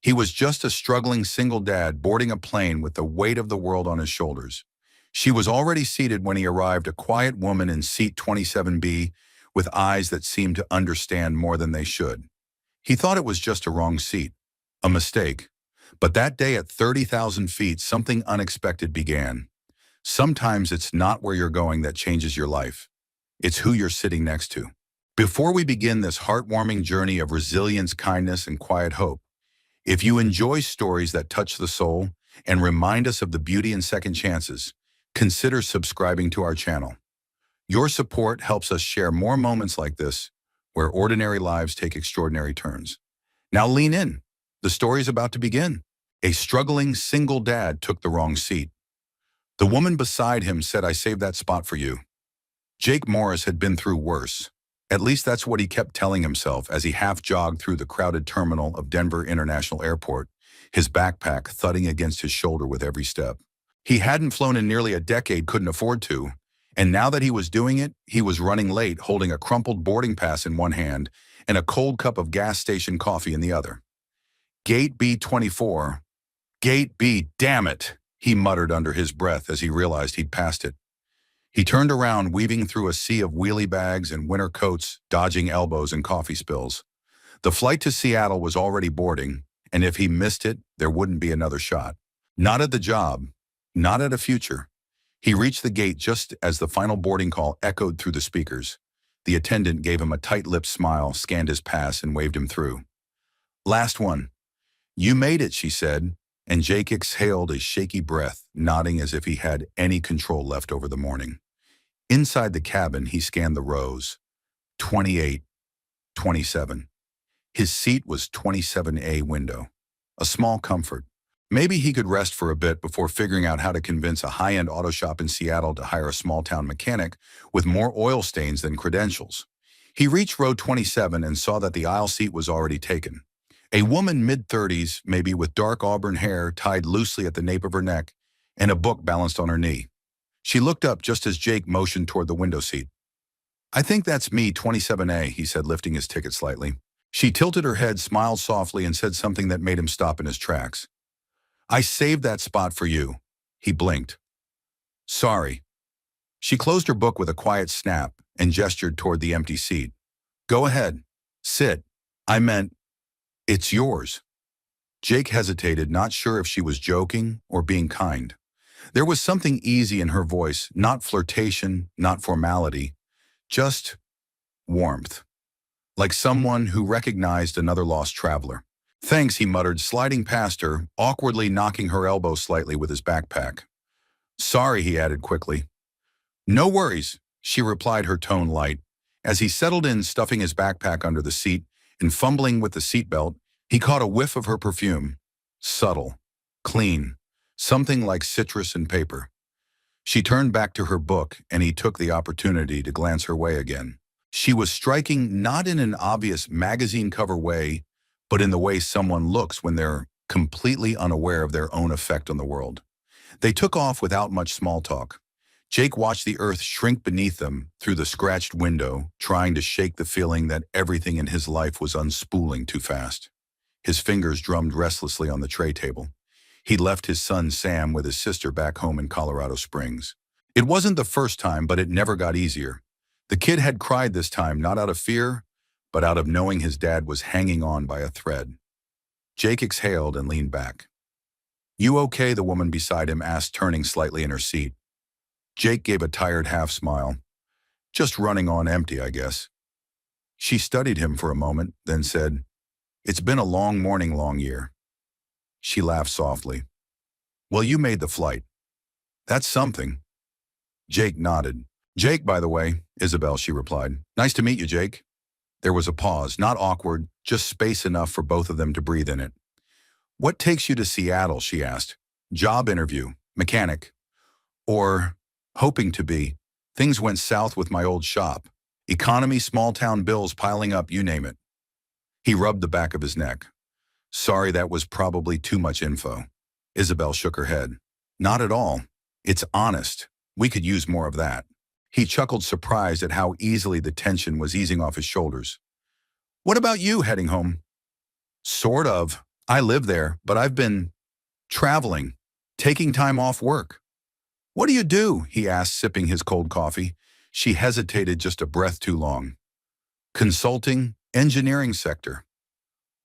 He was just a struggling single dad boarding a plane with the weight of the world on his shoulders. She was already seated when he arrived, a quiet woman in seat 27B with eyes that seemed to understand more than they should. He thought it was just a wrong seat, a mistake. But that day at 30,000 feet, something unexpected began. Sometimes it's not where you're going that changes your life. It's who you're sitting next to. Before we begin this heartwarming journey of resilience, kindness, and quiet hope, if you enjoy stories that touch the soul and remind us of the beauty in second chances, consider subscribing to our channel. Your support helps us share more moments like this, where ordinary lives take extraordinary turns. Now lean in. The story's about to begin. A struggling single dad took the wrong seat. The woman beside him said, "I saved that spot for you." Jake Morris had been through worse. At least that's what he kept telling himself as he half-jogged through the crowded terminal of Denver International Airport, his backpack thudding against his shoulder with every step. He hadn't flown in nearly a decade, couldn't afford to, and now that he was doing it, he was running late, holding a crumpled boarding pass in one hand and a cold cup of gas station coffee in the other. Gate B24. Gate B, damn it, he muttered under his breath as he realized he'd passed it. He turned around, weaving through a sea of wheelie bags and winter coats, dodging elbows and coffee spills. The flight to Seattle was already boarding, and if he missed it, there wouldn't be another shot. Not at the job, not at a future. He reached the gate just as the final boarding call echoed through the speakers. The attendant gave him a tight-lipped smile, scanned his pass, and waved him through. "Last one." "You made it," she said, and Jake exhaled a shaky breath, nodding as if he had any control left over the morning. Inside the cabin, he scanned the rows. 28, 27. His seat was 27A window. A small comfort. Maybe he could rest for a bit before figuring out how to convince a high-end auto shop in Seattle to hire a small-town mechanic with more oil stains than credentials. He reached row 27 and saw that the aisle seat was already taken. A woman mid-30s, maybe with dark auburn hair tied loosely at the nape of her neck, and a book balanced on her knee. She looked up just as Jake motioned toward the window seat. "I think that's me, 27A, he said, lifting his ticket slightly. She tilted her head, smiled softly, and said something that made him stop in his tracks. "I saved that spot for you." He blinked. "Sorry." She closed her book with a quiet snap and gestured toward the empty seat. "Go ahead. Sit. I meant, it's yours." Jake hesitated, not sure if she was joking or being kind. There was something easy in her voice, not flirtation, not formality, just warmth, like someone who recognized another lost traveler. "Thanks," he muttered, sliding past her, awkwardly knocking her elbow slightly with his backpack. "Sorry," he added quickly. "No worries," she replied, her tone light. As he settled in, stuffing his backpack under the seat and fumbling with the seatbelt, he caught a whiff of her perfume. Subtle, clean, something like citrus and paper. She turned back to her book, and he took the opportunity to glance her way again. She was striking not in an obvious magazine cover way, but in the way someone looks when they're completely unaware of their own effect on the world. They took off without much small talk. Jake watched the earth shrink beneath them through the scratched window, trying to shake the feeling that everything in his life was unspooling too fast. His fingers drummed restlessly on the tray table. He'd left his son Sam with his sister back home in Colorado Springs. It wasn't the first time, but it never got easier. The kid had cried this time, not out of fear, but out of knowing his dad was hanging on by a thread. Jake exhaled and leaned back. "You okay?" the woman beside him asked, turning slightly in her seat. Jake gave a tired half-smile. "Just running on empty, I guess." She studied him for a moment, then said, "It's been a long morning, long year." She laughed softly. "Well, you made the flight. That's something." Jake nodded. "Jake, by the way, Isabel," she replied. "Nice to meet you, Jake." There was a pause, not awkward, just space enough for both of them to breathe in it. "What takes you to Seattle?" she asked. "Job interview, mechanic, or hoping to be. Things went south with my old shop. Economy, small-town bills piling up, you name it." He rubbed the back of his neck. "Sorry, that was probably too much info." Isabel shook her head. "Not at all. It's honest. We could use more of that." He chuckled, surprised at how easily the tension was easing off his shoulders. "What about you heading home?" "Sort of. I live there, but I've been traveling, taking time off work. What do you do? He asked, sipping his cold coffee. She hesitated just a breath too long. Consulting, engineering sector.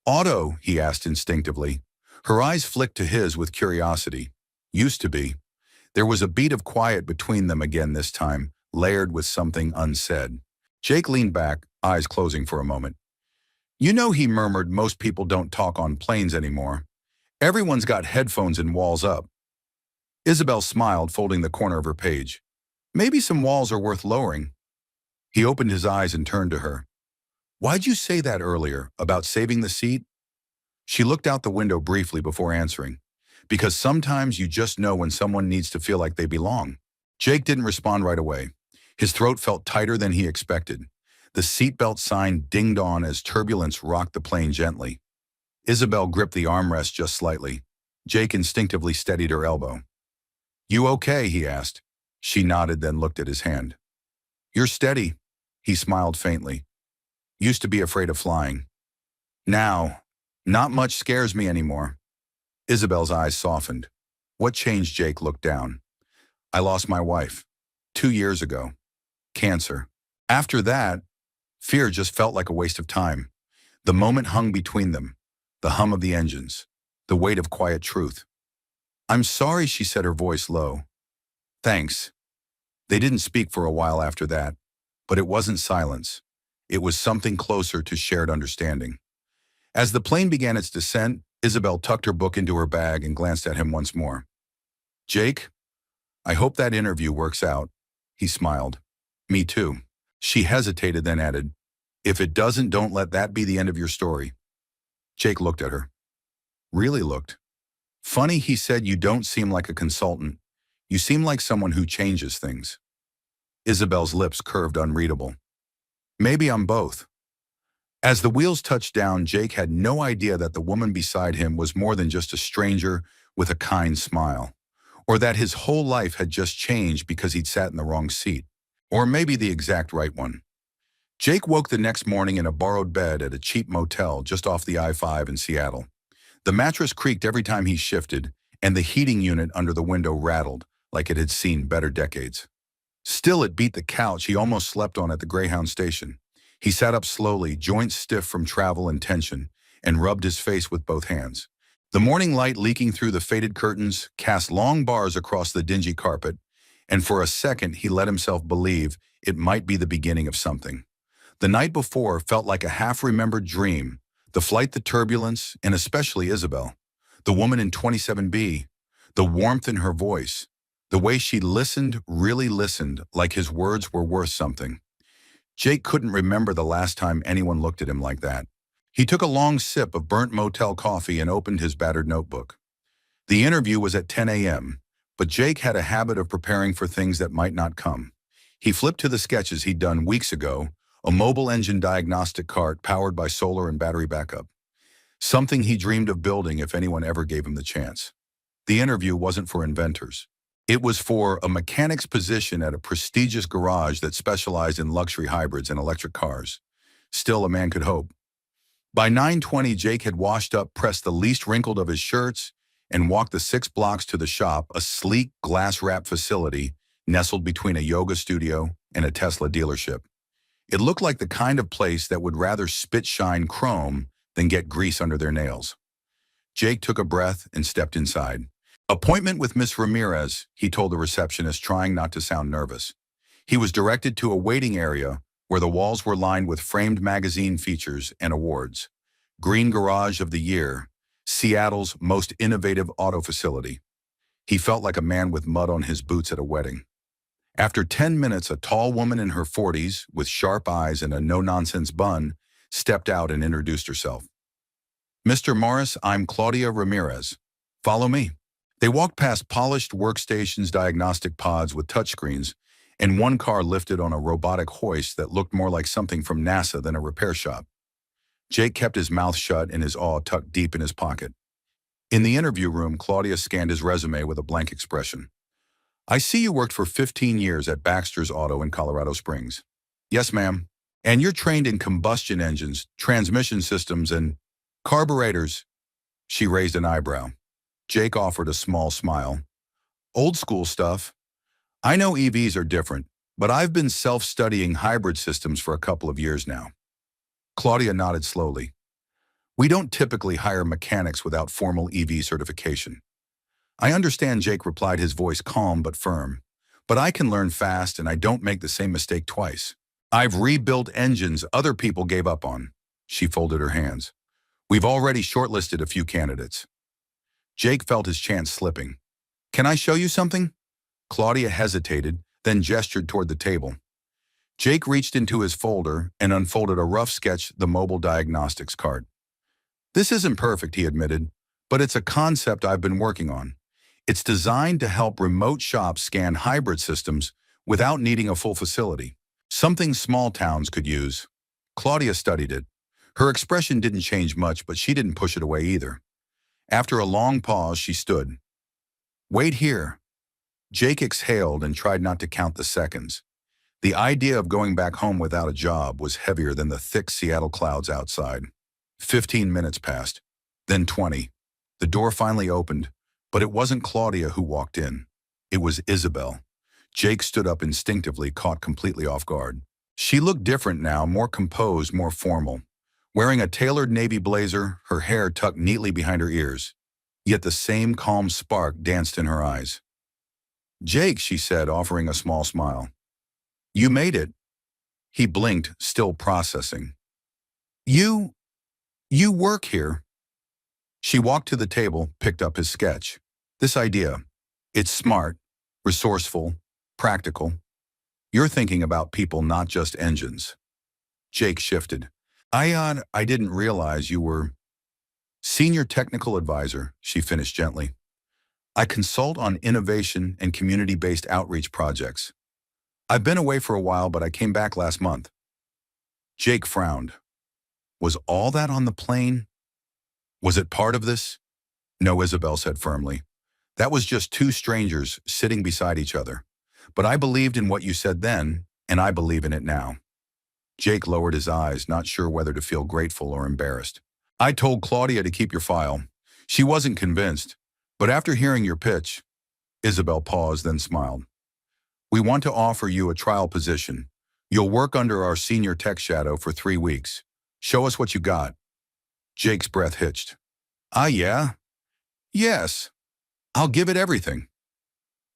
Auto, he asked instinctively. Her eyes flicked to his with curiosity. Used to be. There was a beat of quiet between them again this time, layered with something unsaid. Jake leaned back, eyes closing for a moment. You know, he murmured, most people don't talk on planes anymore. Everyone's got headphones and walls up. Isabel smiled, folding the corner of her page. Maybe some walls are worth lowering. He opened his eyes and turned to her. Why'd you say that earlier, about saving the seat? She looked out the window briefly before answering. Because sometimes you just know when someone needs to feel like they belong. Jake didn't respond right away. His throat felt tighter than he expected. The seatbelt sign dinged on as turbulence rocked the plane gently. Isabel gripped the armrest just slightly. Jake instinctively steadied her elbow. You okay? He asked. She nodded, then looked at his hand. You're steady. He smiled faintly. Used to be afraid of flying. Now, not much scares me anymore. Isabel's eyes softened. What changed? Jake looked down. I lost my wife. 2 years ago. Cancer. After that, fear just felt like a waste of time. The moment hung between them. The hum of the engines. The weight of quiet truth. I'm sorry, she said, her voice low. Thanks. They didn't speak for a while after that, but it wasn't silence. It was something closer to shared understanding. As the plane began its descent, Isabel tucked her book into her bag and glanced at him once more. Jake, I hope that interview works out. He smiled. Me too. She hesitated, then added, if it doesn't, don't let that be the end of your story. Jake looked at her. Really looked. Funny, he said, you don't seem like a consultant. You seem like someone who changes things. Isabel's lips curved unreadable. Maybe I'm both. As the wheels touched down, Jake had no idea that the woman beside him was more than just a stranger with a kind smile, or that his whole life had just changed because he'd sat in the wrong seat, or maybe the exact right one. Jake woke the next morning in a borrowed bed at a cheap motel just off the I-5 in Seattle. The mattress creaked every time he shifted, and the heating unit under the window rattled like it had seen better decades. Still, it beat the couch he almost slept on at the Greyhound station. He sat up slowly, joints stiff from travel and tension, and rubbed his face with both hands. The morning light leaking through the faded curtains cast long bars across the dingy carpet, and for a second he let himself believe it might be the beginning of something. The night before felt like a half-remembered dream, the flight, the turbulence, and especially Isabel. The woman in 27B, the warmth in her voice, the way she listened, really listened, like his words were worth something. Jake couldn't remember the last time anyone looked at him like that. He took a long sip of burnt motel coffee and opened his battered notebook. The interview was at 10 a.m., but Jake had a habit of preparing for things that might not come. He flipped to the sketches he'd done weeks ago, a mobile engine diagnostic cart powered by solar and battery backup. Something he dreamed of building if anyone ever gave him the chance. The interview wasn't for inventors. It was for a mechanic's position at a prestigious garage that specialized in luxury hybrids and electric cars. Still, a man could hope. By 9:20, Jake had washed up, pressed the least wrinkled of his shirts, and walked the 6 blocks to the shop, a sleek, glass-wrapped facility nestled between a yoga studio and a Tesla dealership. It looked like the kind of place that would rather spit-shine chrome than get grease under their nails. Jake took a breath and stepped inside. Appointment with Miss Ramirez, he told the receptionist, trying not to sound nervous. He was directed to a waiting area where the walls were lined with framed magazine features and awards. Green Garage of the Year, Seattle's most innovative auto facility. He felt like a man with mud on his boots at a wedding. After 10 minutes, a tall woman in her 40s, with sharp eyes and a no-nonsense bun, stepped out and introduced herself. Mr. Morris, I'm Claudia Ramirez. Follow me. They walked past polished workstations, diagnostic pods with touchscreens, and one car lifted on a robotic hoist that looked more like something from NASA than a repair shop. Jake kept his mouth shut and his awe tucked deep in his pocket. In the interview room, Claudia scanned his resume with a blank expression. I see you worked for 15 years at Baxter's Auto in Colorado Springs. Yes, ma'am. And you're trained in combustion engines, transmission systems, and carburetors. She raised an eyebrow. Jake offered a small smile. Old school stuff. I know EVs are different, but I've been self-studying hybrid systems for a couple of years now. Claudia nodded slowly. We don't typically hire mechanics without formal EV certification. I understand, Jake replied, his voice calm but firm. But I can learn fast and I don't make the same mistake twice. I've rebuilt engines other people gave up on. She folded her hands. We've already shortlisted a few candidates. Jake felt his chance slipping. Can I show you something? Claudia hesitated, then gestured toward the table. Jake reached into his folder and unfolded a rough sketch, the mobile diagnostics cart. This isn't perfect, he admitted, but it's a concept I've been working on. It's designed to help remote shops scan hybrid systems without needing a full facility. Something small towns could use. Claudia studied it. Her expression didn't change much, but she didn't push it away either. After a long pause, she stood. Wait here. Jake exhaled and tried not to count the seconds. The idea of going back home without a job was heavier than the thick Seattle clouds outside. 15 minutes passed, then 20. The door finally opened, but it wasn't Claudia who walked in. It was Isabel. Jake stood up instinctively, caught completely off guard. She looked different now, more composed, more formal. Wearing a tailored navy blazer, her hair tucked neatly behind her ears. Yet the same calm spark danced in her eyes. Jake, she said, offering a small smile. You made it. He blinked, still processing. You work here. She walked to the table, picked up his sketch. This idea. It's smart, resourceful, practical. You're thinking about people, not just engines. Jake shifted. I didn't realize you were senior technical advisor, she finished gently. I consult on innovation and community-based outreach projects. I've been away for a while, but I came back last month. Jake frowned. Was all that on the plane? Was it part of this? No, Isabel said firmly. That was just two strangers sitting beside each other. But I believed in what you said then, and I believe in it now. Jake lowered his eyes, not sure whether to feel grateful or embarrassed. I told Claudia to keep your file. She wasn't convinced, but after hearing your pitch, Isabel paused, then smiled. We want to offer you a trial position. You'll work under our senior tech shadow for 3 weeks. Show us what you got. Jake's breath hitched. Yeah? Yes. I'll give it everything.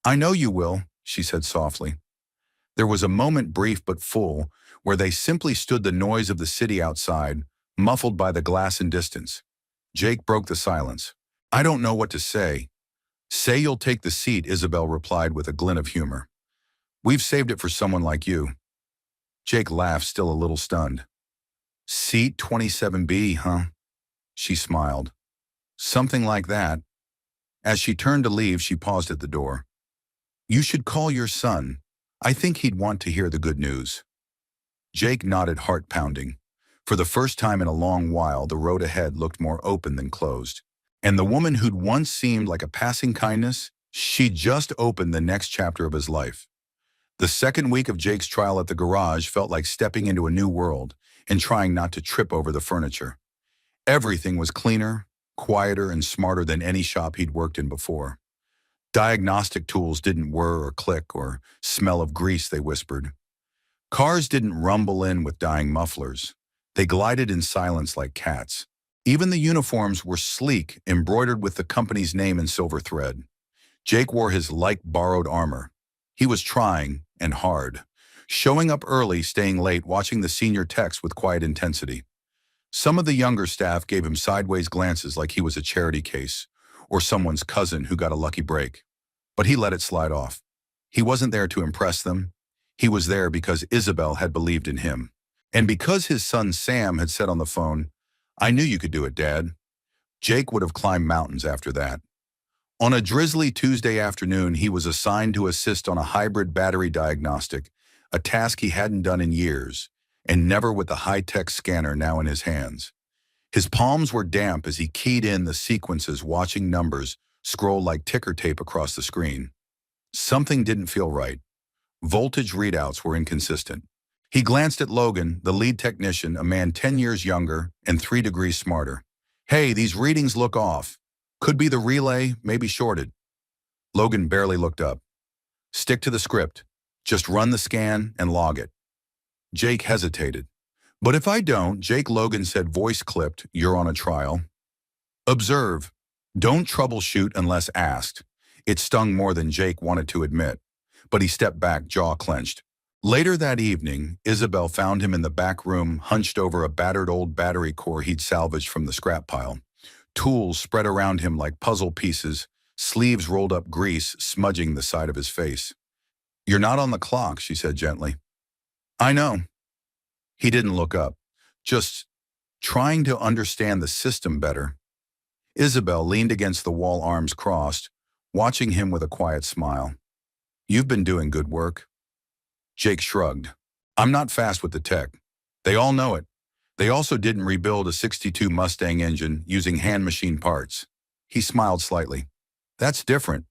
I know you will, she said softly. There was a moment, brief but full, where they simply stood, the noise of the city outside, muffled by the glass in distance. Jake broke the silence. I don't know what to say. Say you'll take the seat, Isabel replied with a glint of humor. We've saved it for someone like you. Jake laughed, still a little stunned. Seat 27B, huh? She smiled. Something like that. As she turned to leave, she paused at the door. You should call your son. I think he'd want to hear the good news. Jake nodded, heart pounding. For the first time in a long while, the road ahead looked more open than closed. And the woman who'd once seemed like a passing kindness, she'd just opened the next chapter of his life. The second week of Jake's trial at the garage felt like stepping into a new world and trying not to trip over the furniture. Everything was cleaner, quieter, and smarter than any shop he'd worked in before. Diagnostic tools didn't whir or click or smell of grease, they whispered. Cars didn't rumble in with dying mufflers. They glided in silence like cats. Even the uniforms were sleek, embroidered with the company's name in silver thread. Jake wore his like borrowed armor. He was trying, and hard. Showing up early, staying late, watching the senior techs with quiet intensity. Some of the younger staff gave him sideways glances like he was a charity case, or someone's cousin who got a lucky break. But he let it slide off. He wasn't there to impress them. He was there because Isabel had believed in him. And because his son Sam had said on the phone, I knew you could do it, Dad. Jake would have climbed mountains after that. On a drizzly Tuesday afternoon, he was assigned to assist on a hybrid battery diagnostic, a task he hadn't done in years, and never with the high-tech scanner now in his hands. His palms were damp as he keyed in the sequences, watching numbers scroll like ticker tape across the screen. Something didn't feel right. Voltage readouts were inconsistent. He glanced at Logan, the lead technician, a man 10 years younger and 3 degrees smarter. Hey, these readings look off. Could be the relay, maybe shorted. Logan barely looked up. Stick to the script. Just run the scan and log it. Jake hesitated. But if I don't, Jake, Logan said, voice clipped, you're on a trial. Observe. Don't troubleshoot unless asked. It stung more than Jake wanted to admit, but he stepped back, jaw clenched. Later that evening, Isabel found him in the back room, hunched over a battered old battery core he'd salvaged from the scrap pile. Tools spread around him like puzzle pieces, sleeves rolled up grease, smudging the side of his face. You're not on the clock, she said gently. I know. He didn't look up, just trying to understand the system better. Isabel leaned against the wall, arms crossed, watching him with a quiet smile. You've been doing good work. Jake shrugged. I'm not fast with the tech. They all know it. They also didn't rebuild a '62 Mustang engine using hand machine parts. He smiled slightly. That's different.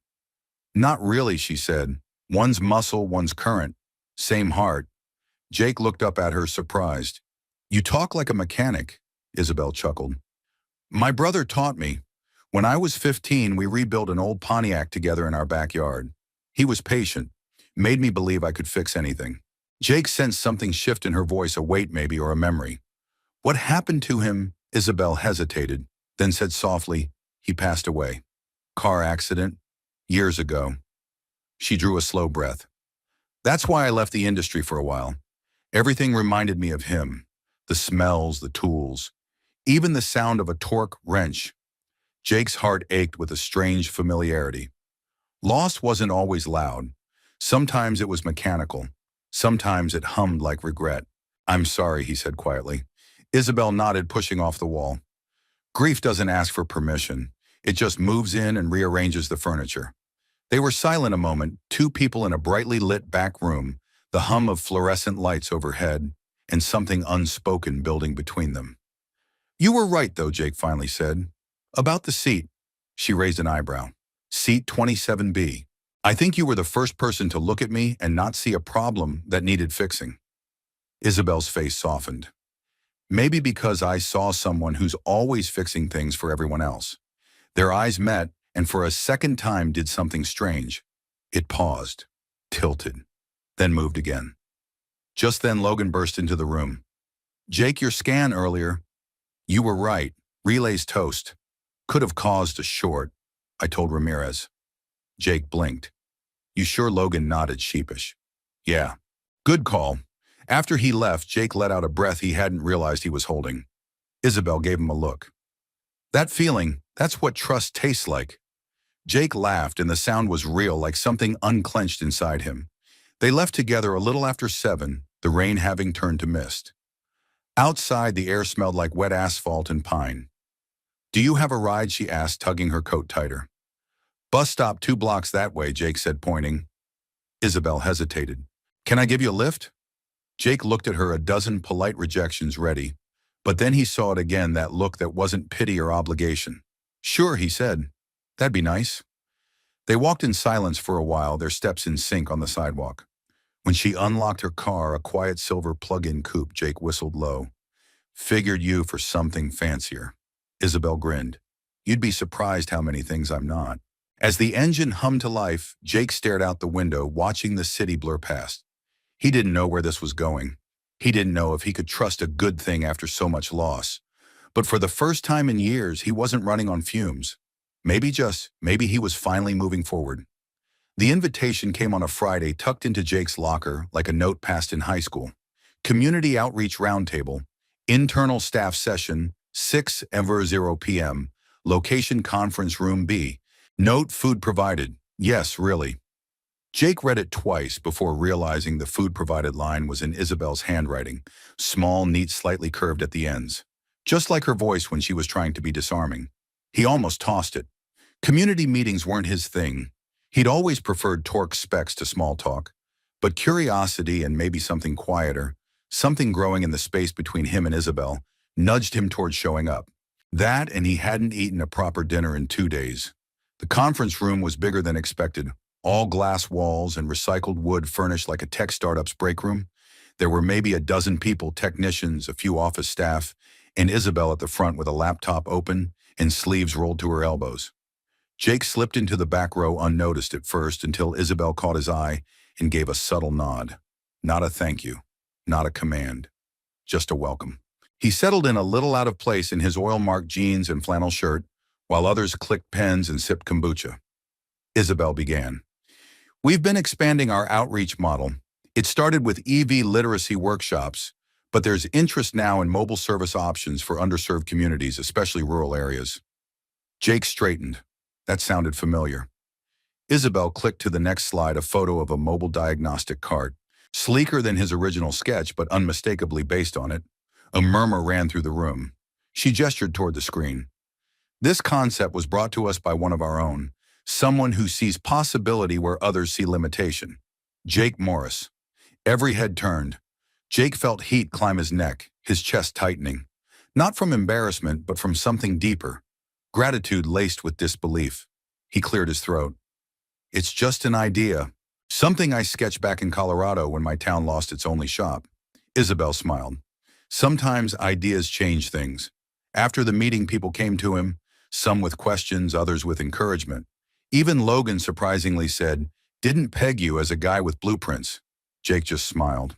Not really, she said. One's muscle, one's current. Same heart. Jake looked up at her, surprised. You talk like a mechanic, Isabel chuckled. My brother taught me. When I was 15, we rebuilt an old Pontiac together in our backyard. He was patient, made me believe I could fix anything. Jake sensed something shift in her voice, a weight maybe, or a memory. What happened to him? Isabel hesitated, then said softly, he passed away. Car accident. Years ago. She drew a slow breath. That's why I left the industry for a while. Everything reminded me of him. The smells, the tools, even the sound of a torque wrench. Jake's heart ached with a strange familiarity. Loss wasn't always loud. Sometimes it was mechanical. Sometimes it hummed like regret. I'm sorry, he said quietly. Isabel nodded, pushing off the wall. Grief doesn't ask for permission. It just moves in and rearranges the furniture. They were silent a moment, two people in a brightly lit back room, the hum of fluorescent lights overhead, and something unspoken building between them. You were right, though, Jake finally said. About the seat. She raised an eyebrow. Seat 27B. I think you were the first person to look at me and not see a problem that needed fixing. Isabel's face softened. Maybe because I saw someone who's always fixing things for everyone else. Their eyes met, and for a second time did something strange. It paused, tilted, then moved again. Just then Logan burst into the room. Jake, your scan earlier. You were right. Relay's toast. Could have caused a short, I told Ramirez. Jake blinked. You sure? Logan nodded, sheepish. Yeah. Good call. After he left, Jake let out a breath he hadn't realized he was holding. Isabel gave him a look. That feeling, that's what trust tastes like. Jake laughed, and the sound was real, like something unclenched inside him. They left together a little after 7, the rain having turned to mist. Outside, the air smelled like wet asphalt and pine. Do you have a ride? She asked, tugging her coat tighter. Bus stop 2 blocks that way, Jake said, pointing. Isabel hesitated. Can I give you a lift? Jake looked at her, a dozen polite rejections ready, but then he saw it again, that look that wasn't pity or obligation. Sure, he said. That'd be nice. They walked in silence for a while, their steps in sync on the sidewalk. When she unlocked her car, a quiet silver plug-in coupe, Jake whistled low. Figured you for something fancier. Isabel grinned. You'd be surprised how many things I'm not. As the engine hummed to life, Jake stared out the window, watching the city blur past. He didn't know where this was going. He didn't know if he could trust a good thing after so much loss. But for the first time in years, he wasn't running on fumes. Maybe he was finally moving forward. The invitation came on a Friday, tucked into Jake's locker like a note passed in high school. Community Outreach Roundtable. Internal Staff Session, 6:00 p.m. Location Conference Room B. Note: food provided. Yes, really. Jake read it twice before realizing the food provided line was in Isabel's handwriting, small, neat, slightly curved at the ends. Just like her voice when she was trying to be disarming. He almost tossed it. Community meetings weren't his thing. He'd always preferred torque specs to small talk. But curiosity and maybe something quieter, something growing in the space between him and Isabel, nudged him toward showing up. That, and he hadn't eaten a proper dinner in 2 days. The conference room was bigger than expected. All glass walls and recycled wood furnished like a tech startup's break room. There were maybe a dozen people, technicians, a few office staff, and Isabel at the front with a laptop open and sleeves rolled to her elbows. Jake slipped into the back row unnoticed at first until Isabel caught his eye and gave a subtle nod. Not a thank you, not a command, just a welcome. He settled in a little out of place in his oil-marked jeans and flannel shirt, while others clicked pens and sipped kombucha. Isabel began. We've been expanding our outreach model. It started with EV literacy workshops, but there's interest now in mobile service options for underserved communities, especially rural areas. Jake straightened. That sounded familiar. Isabel clicked to the next slide, a photo of a mobile diagnostic cart. Sleeker than his original sketch, but unmistakably based on it. A murmur ran through the room. She gestured toward the screen. This concept was brought to us by one of our own, someone who sees possibility where others see limitation. Jake Morris. Every head turned. Jake felt heat climb his neck, his chest tightening. Not from embarrassment, but from something deeper. Gratitude laced with disbelief. He cleared his throat. It's just an idea. Something I sketched back in Colorado when my town lost its only shop. Isabel smiled. Sometimes ideas change things. After the meeting, people came to him, some with questions, others with encouragement. Even Logan surprisingly said, "Didn't peg you as a guy with blueprints." Jake just smiled.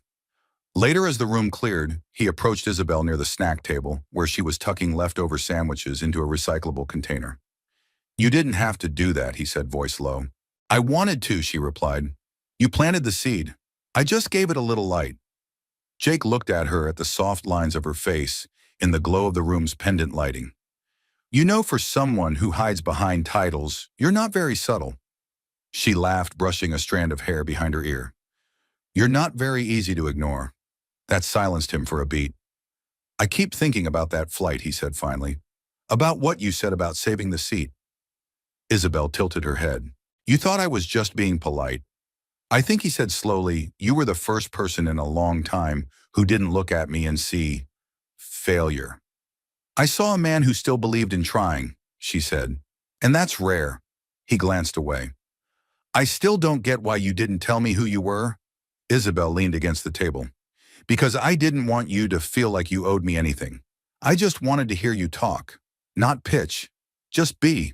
Later, as the room cleared, he approached Isabel near the snack table, where she was tucking leftover sandwiches into a recyclable container. "You didn't have to do that," he said, voice low. "I wanted to," she replied. "You planted the seed. I just gave it a little light." Jake looked at her, at the soft lines of her face, in the glow of the room's pendant lighting. "You know, for someone who hides behind titles, you're not very subtle." She laughed, brushing a strand of hair behind her ear. "You're not very easy to ignore." That silenced him for a beat. "I keep thinking about that flight," he said finally. "About what you said about saving the seat." Isabel tilted her head. "You thought I was just being polite." "I think," he said slowly, "you were the first person in a long time who didn't look at me and see failure." "I saw a man who still believed in trying," she said. "And that's rare." He glanced away. "I still don't get why you didn't tell me who you were." Isabel leaned against the table. "Because I didn't want you to feel like you owed me anything. I just wanted to hear you talk. Not pitch. Just be."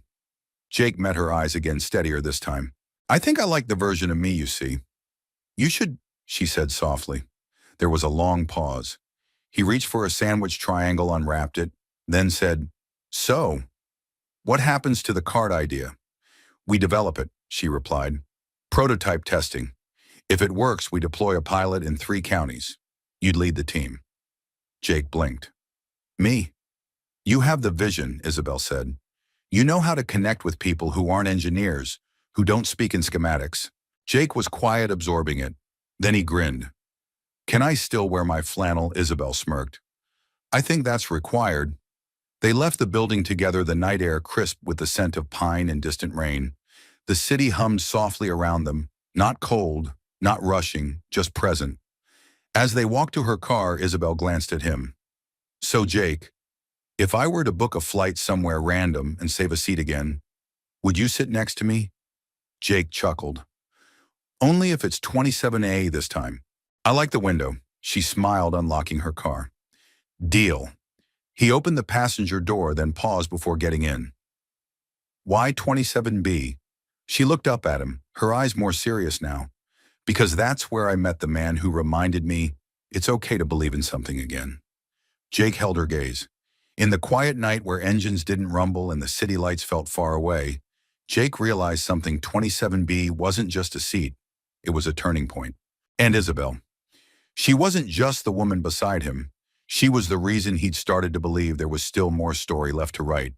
Jake met her eyes again, steadier this time. "I think I like the version of me you see." "You should," she said softly. There was a long pause. He reached for a sandwich triangle, unwrapped it, then said, "So, what happens to the cart idea?" "We develop it," she replied. "Prototype testing. If it works, we deploy a pilot in 3 counties. You'd lead the team." Jake blinked. "Me?" "You have the vision," Isabel said. "You know how to connect with people who aren't engineers, who don't speak in schematics." Jake was quiet, absorbing it. Then he grinned. "Can I still wear my flannel?" Isabel smirked. "I think that's required." They left the building together, the night air crisp with the scent of pine and distant rain. The city hummed softly around them, not cold, not rushing, just present. As they walked to her car, Isabel glanced at him. "So, Jake, if I were to book a flight somewhere random and save a seat again, would you sit next to me?" Jake chuckled. "Only if it's 27A this time. I like the window." She smiled, unlocking her car. "Deal." He opened the passenger door, then paused before getting in. "Why 27B?" She looked up at him, her eyes more serious now. "Because that's where I met the man who reminded me it's okay to believe in something again." Jake held her gaze. In the quiet night where engines didn't rumble and the city lights felt far away, Jake realized something. 27B wasn't just a seat. It was a turning point. And Isabel. She wasn't just the woman beside him. She was the reason he'd started to believe there was still more story left to write.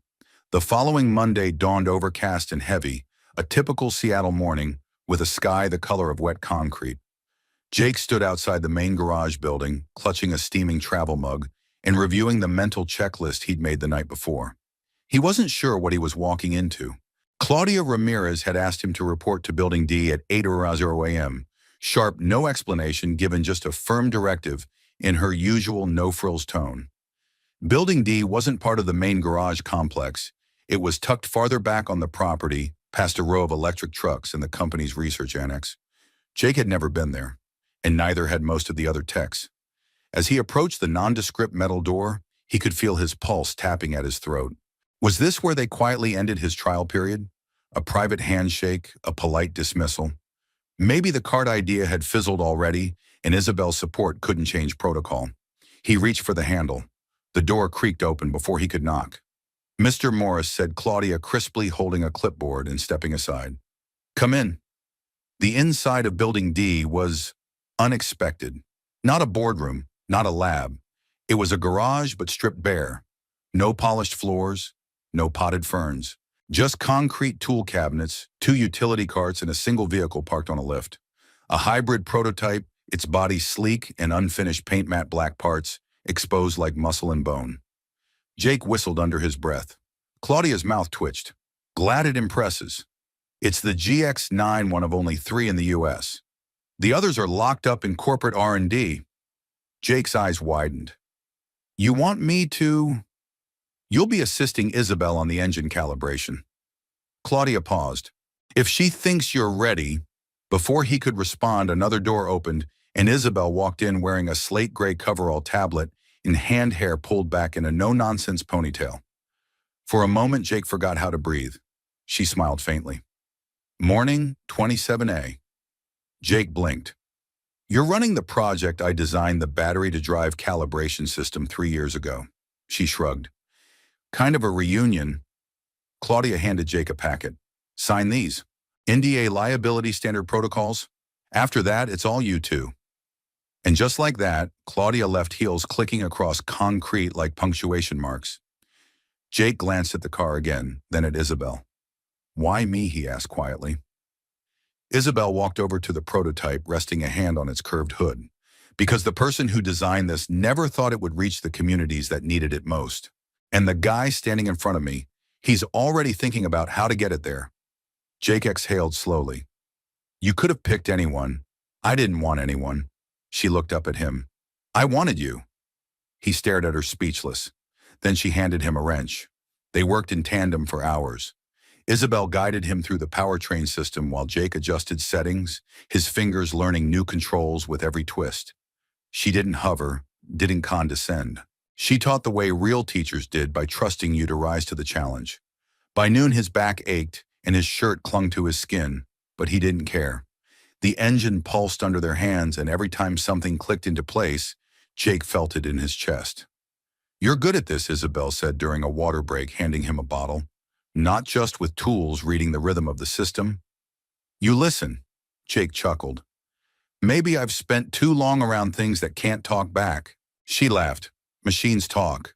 The following Monday dawned overcast and heavy, a typical Seattle morning, with a sky the color of wet concrete. Jake stood outside the main garage building, clutching a steaming travel mug, and reviewing the mental checklist he'd made the night before. He wasn't sure what he was walking into. Claudia Ramirez had asked him to report to Building D at 8:00 a.m. Sharp, no explanation, given just a firm directive in her usual no-frills tone. Building D wasn't part of the main garage complex. It was tucked farther back on the property, past a row of electric trucks and the company's research annex. Jake had never been there, and neither had most of the other techs. As he approached the nondescript metal door, He could feel his pulse tapping at his throat. Was this where they quietly ended his trial period? A private handshake, a polite dismissal? Maybe the card idea had fizzled already, and Isabel's support couldn't change protocol. He reached for the handle. The door creaked open before he could knock. "Mr. Morris," said Claudia, crisply, holding a clipboard and stepping aside. "Come in." The inside of Building D was unexpected. Not a boardroom, not a lab. It was a garage, but stripped bare. No polished floors, no potted ferns. Just concrete tool cabinets, 2 utility carts, and a single vehicle parked on a lift. A hybrid prototype, its body sleek and unfinished paint matte black parts, exposed like muscle and bone. Jake whistled under his breath. Claudia's mouth twitched. "Glad it impresses. It's the GX9, one of only 3 in the US. The others are locked up in corporate R&D. Jake's eyes widened. "You want me to—" "You'll be assisting Isabel on the engine calibration." Claudia paused. "If she thinks you're ready—" Before he could respond, another door opened, and Isabel walked in wearing a slate gray coverall tablet and hand hair pulled back in a no-nonsense ponytail. For a moment, Jake forgot how to breathe. She smiled faintly. "Morning, 27A. Jake blinked. "You're running the project I designed the battery-to-drive calibration system 3 years ago." She shrugged. "Kind of a reunion." Claudia handed Jake a packet. "Sign these. NDA liability standard protocols. After that, it's all you two." And just like that, Claudia left, heels clicking across concrete like punctuation marks. Jake glanced at the car again, then at Isabel. "Why me?" he asked quietly. Isabel walked over to the prototype, resting a hand on its curved hood. "Because the person who designed this never thought it would reach the communities that needed it most. And the guy standing in front of me, he's already thinking about how to get it there." Jake exhaled slowly. "You could have picked anyone. I didn't want anyone." She looked up at him. "I wanted you." He stared at her, speechless. Then she handed him a wrench. They worked in tandem for hours. Isabel guided him through the powertrain system while Jake adjusted settings, his fingers learning new controls with every twist. She didn't hover, didn't condescend. She taught the way real teachers did, by trusting you to rise to the challenge. By noon, his back ached and his shirt clung to his skin, but he didn't care. The engine pulsed under their hands, and every time something clicked into place, Jake felt it in his chest. "You're good at this," Isabel said during a water break, handing him a bottle. "Not just with tools, reading the rhythm of the system." "You listen." Jake chuckled. "Maybe I've spent too long around things that can't talk back." She laughed. "Machines talk.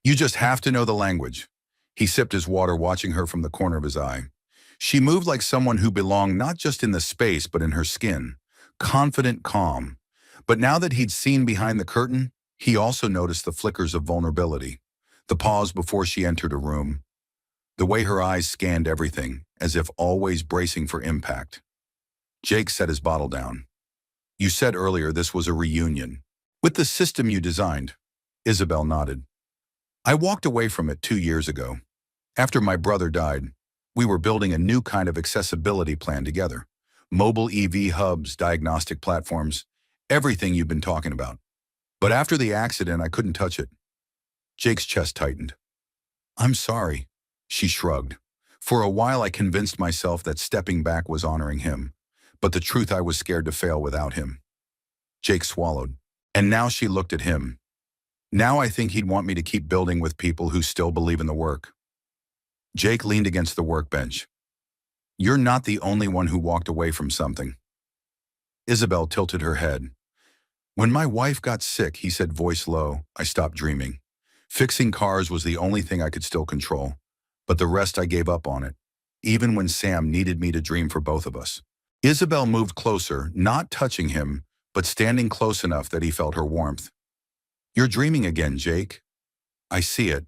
You just have to know the language." He sipped his water, watching her from the corner of his eye. She moved like someone who belonged not just in the space but in her skin, confident, calm. But now that he'd seen behind the curtain, he also noticed the flickers of vulnerability, the pause before she entered a room, the way her eyes scanned everything, as if always bracing for impact. Jake set his bottle down. "You said earlier this was a reunion. With the system you designed." Isabel nodded. "I walked away from it 2 years ago. After my brother died, we were building a new kind of accessibility plan together. Mobile EV hubs, diagnostic platforms, everything you've been talking about. But after the accident, I couldn't touch it." Jake's chest tightened. "I'm sorry." She shrugged. "For a while I convinced myself that stepping back was honoring him. But the truth, I was scared to fail without him." Jake swallowed. And now she looked at him. "Now I think he'd want me to keep building with people who still believe in the work." Jake leaned against the workbench. "You're not the only one who walked away from something." Isabel tilted her head. "When my wife got sick," he said, voice low, "I stopped dreaming. Fixing cars was the only thing I could still control. But the rest, I gave up on it, even when Sam needed me to dream for both of us." Isabel moved closer, not touching him, but standing close enough that he felt her warmth. "You're dreaming again, Jake. I see it."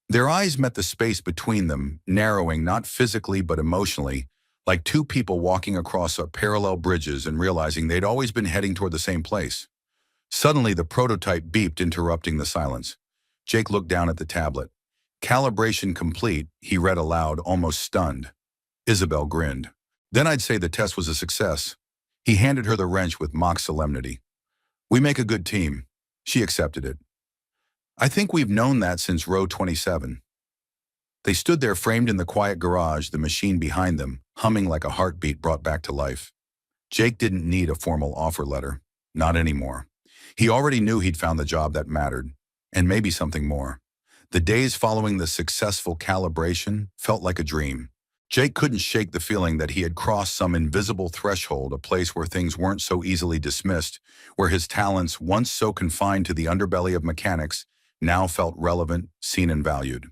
Their eyes met the space between them, narrowing not physically but emotionally, like two people walking across parallel bridges and realizing they'd always been heading toward the same place. Suddenly, the prototype beeped, interrupting the silence. Jake looked down at the tablet. "Calibration complete," he read aloud, almost stunned. Isabel grinned. "Then I'd say the test was a success." He handed her the wrench with mock solemnity. "We make a good team." She accepted it. I think we've known that since row 27. They stood there framed in the quiet garage, the machine behind them, humming like a heartbeat brought back to life. Jake didn't need a formal offer letter. Not anymore. He already knew he'd found the job that mattered, and maybe something more. The days following the successful calibration felt like a dream. Jake couldn't shake the feeling that he had crossed some invisible threshold, a place where things weren't so easily dismissed, where his talents, once so confined to the underbelly of mechanics, now felt relevant, seen and valued.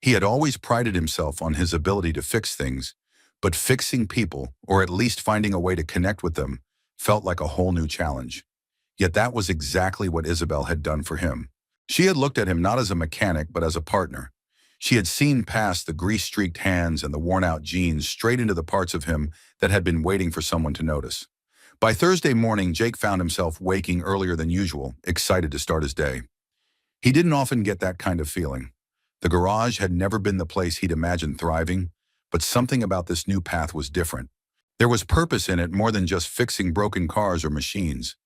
He had always prided himself on his ability to fix things, but fixing people, or at least finding a way to connect with them, felt like a whole new challenge. Yet that was exactly what Isabel had done for him. She had looked at him not as a mechanic, but as a partner. She had seen past the grease-streaked hands and the worn-out jeans straight into the parts of him that had been waiting for someone to notice. By Thursday morning, Jake found himself waking earlier than usual, excited to start his day. He didn't often get that kind of feeling. The garage had never been the place he'd imagined thriving, but something about this new path was different. There was purpose in it more than just fixing broken cars or machines.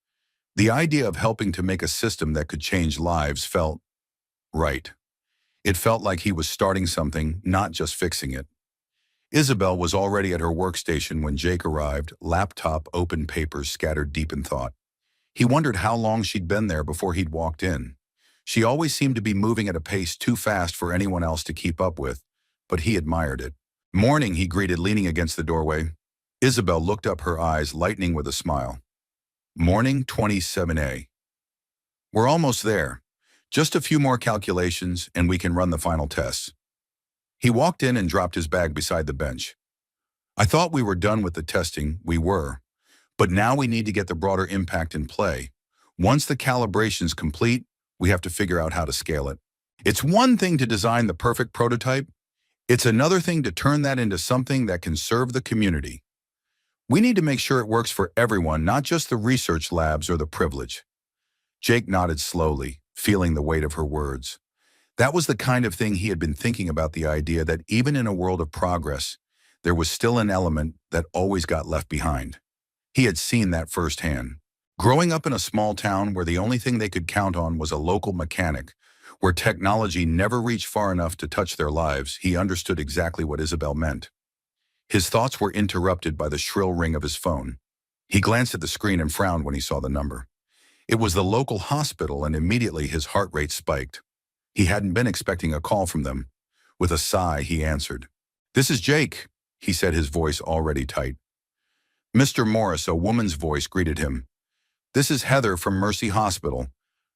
The idea of helping to make a system that could change lives felt right. It felt like he was starting something, not just fixing it. Isabel was already at her workstation when Jake arrived, laptop open, papers scattered deep in thought. He wondered how long she'd been there before he'd walked in. She always seemed to be moving at a pace too fast for anyone else to keep up with, but he admired it. "Morning," he greeted, leaning against the doorway. Isabel looked up, her eyes lightening with a smile. "Morning, 27A. We're almost there. Just a few more calculations, and we can run the final tests." He walked in and dropped his bag beside the bench. "I thought we were done with the testing." "We were. But now we need to get the broader impact in play. Once the calibration's complete, we have to figure out how to scale it. It's one thing to design the perfect prototype. It's another thing to turn that into something that can serve the community. We need to make sure it works for everyone, not just the research labs or the privileged." Jake nodded slowly, feeling the weight of her words. That was the kind of thing he had been thinking about, the idea that even in a world of progress, there was still an element that always got left behind. He had seen that firsthand. Growing up in a small town where the only thing they could count on was a local mechanic, where technology never reached far enough to touch their lives, he understood exactly what Isabel meant. His thoughts were interrupted by the shrill ring of his phone. He glanced at the screen and frowned when he saw the number. It was the local hospital, and immediately his heart rate spiked. He hadn't been expecting a call from them. With a sigh, he answered. "This is Jake," he said, his voice already tight. "Mr. Morris," a woman's voice greeted him. "This is Heather from Mercy Hospital.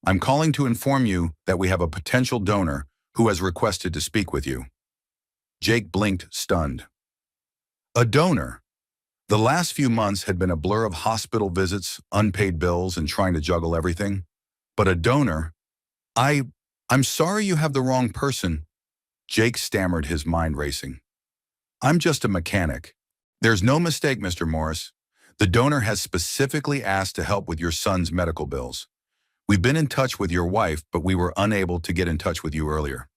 I'm calling to inform you that we have a potential donor who has requested to speak with you." Jake blinked, stunned. A donor? The last few months had been a blur of hospital visits, unpaid bills, and trying to juggle everything. But a donor? I'm sorry, you have the wrong person." Jake stammered, his mind racing. "I'm just a mechanic." "There's no mistake, Mr. Morris. The donor has specifically asked to help with your son's medical bills. We've been in touch with your wife, but we were unable to get in touch with you earlier.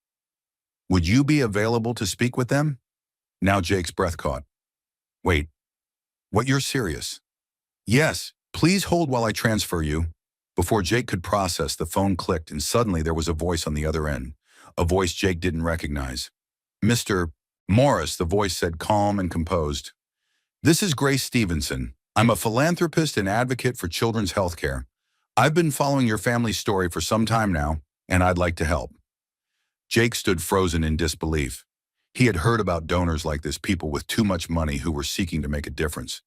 Would you be available to speak with them?" Now Jake's breath caught. "Wait, what, you're serious?" "Yes, please hold while I transfer you." Before Jake could process, the phone clicked, and suddenly there was a voice on the other end, a voice Jake didn't recognize. "Mr. Morris," the voice said, calm and composed. "This is Grace Stevenson. I'm a philanthropist and advocate for children's health care. I've been following your family's story for some time now, and I'd like to help." Jake stood frozen in disbelief. He had heard about donors like this, people with too much money who were seeking to make a difference.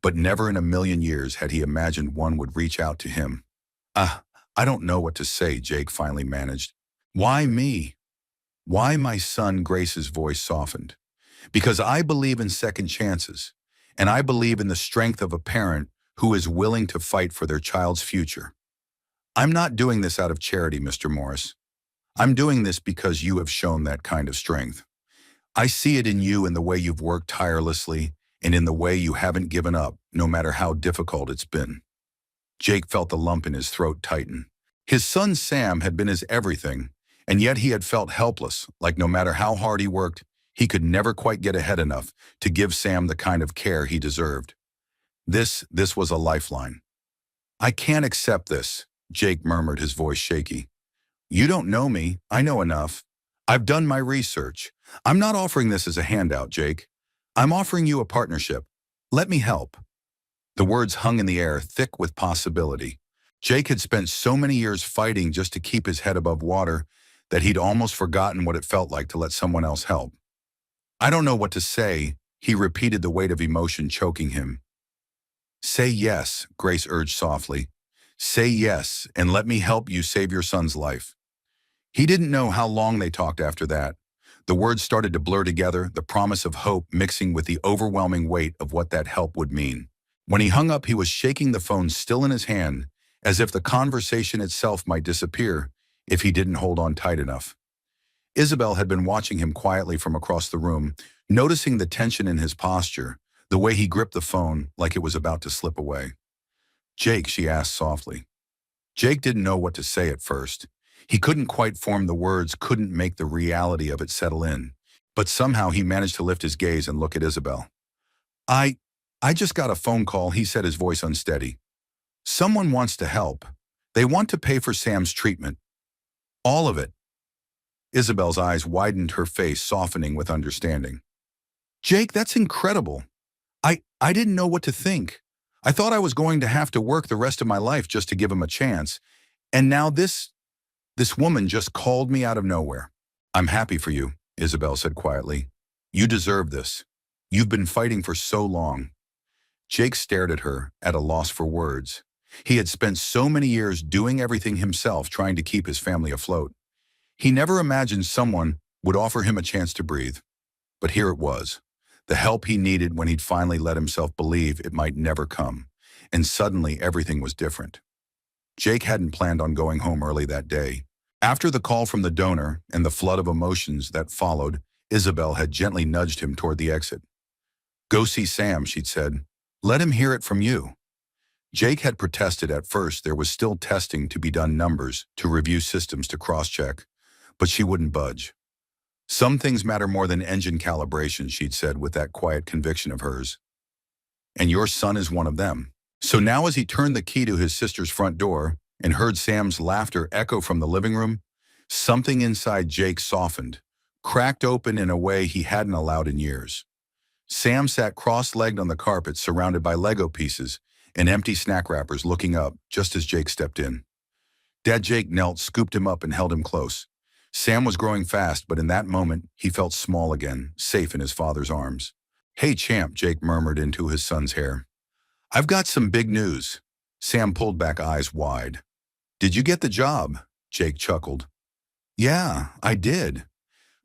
But never in a million years had he imagined one would reach out to him. I don't know what to say," Jake finally managed. "Why me? Why my son?" Grace's voice softened. "Because I believe in second chances, and I believe in the strength of a parent who is willing to fight for their child's future. I'm not doing this out of charity, Mr. Morris. I'm doing this because you have shown that kind of strength. I see it in you, in the way you've worked tirelessly, and in the way you haven't given up, no matter how difficult it's been." Jake felt the lump in his throat tighten. His son Sam had been his everything, and yet he had felt helpless, like no matter how hard he worked, he could never quite get ahead enough to give Sam the kind of care he deserved. This was a lifeline. "I can't accept this," Jake murmured, his voice shaky. You don't know me. I know enough. I've done my research. I'm not offering this as a handout, Jake. I'm offering you a partnership. Let me help. The words hung in the air, thick with possibility. Jake had spent so many years fighting just to keep his head above water that he'd almost forgotten what it felt like to let someone else help. I don't know what to say, he repeated, the weight of emotion choking him. Say yes, Grace urged softly. Say yes, and let me help you save your son's life. He didn't know how long they talked after that. The words started to blur together, the promise of hope mixing with the overwhelming weight of what that help would mean. When he hung up, he was shaking the phone still in his hand, as if the conversation itself might disappear if he didn't hold on tight enough. Isabel had been watching him quietly from across the room, noticing the tension in his posture, the way he gripped the phone like it was about to slip away. Jake, she asked softly. Jake didn't know what to say at first. He couldn't quite form the words, couldn't make the reality of it settle in. But somehow he managed to lift his gaze and look at Isabel. I, I just got a phone call, he said, his voice unsteady. Someone wants to help. They want to pay for Sam's treatment. All of it. Isabel's eyes widened, her face softening with understanding. Jake, that's incredible. I didn't know what to think. I thought I was going to have to work the rest of my life just to give him a chance. And now this woman just called me out of nowhere. I'm happy for you, Isabel said quietly. You deserve this. You've been fighting for so long. Jake stared at her, at a loss for words. He had spent so many years doing everything himself, trying to keep his family afloat. He never imagined someone would offer him a chance to breathe. But here it was, the help he needed when he'd finally let himself believe it might never come. And suddenly everything was different. Jake hadn't planned on going home early that day. After the call from the donor and the flood of emotions that followed, Isabel had gently nudged him toward the exit. Go see Sam, she'd said. Let him hear it from you. Jake had protested at first. There was still testing to be done, numbers to review, systems to cross-check. But she wouldn't budge. Some things matter more than engine calibration, she'd said with that quiet conviction of hers. And your son is one of them. So now as he turned the key to his sister's front door and heard Sam's laughter echo from the living room, something inside Jake softened, cracked open in a way he hadn't allowed in years. Sam sat cross-legged on the carpet, surrounded by Lego pieces and empty snack wrappers, looking up just as Jake stepped in. Dad Jake knelt, scooped him up, and held him close. Sam was growing fast, but in that moment, he felt small again, safe in his father's arms. Hey, champ, Jake murmured into his son's hair. I've got some big news. Sam pulled back, eyes wide. Did you get the job? Jake chuckled. Yeah, I did.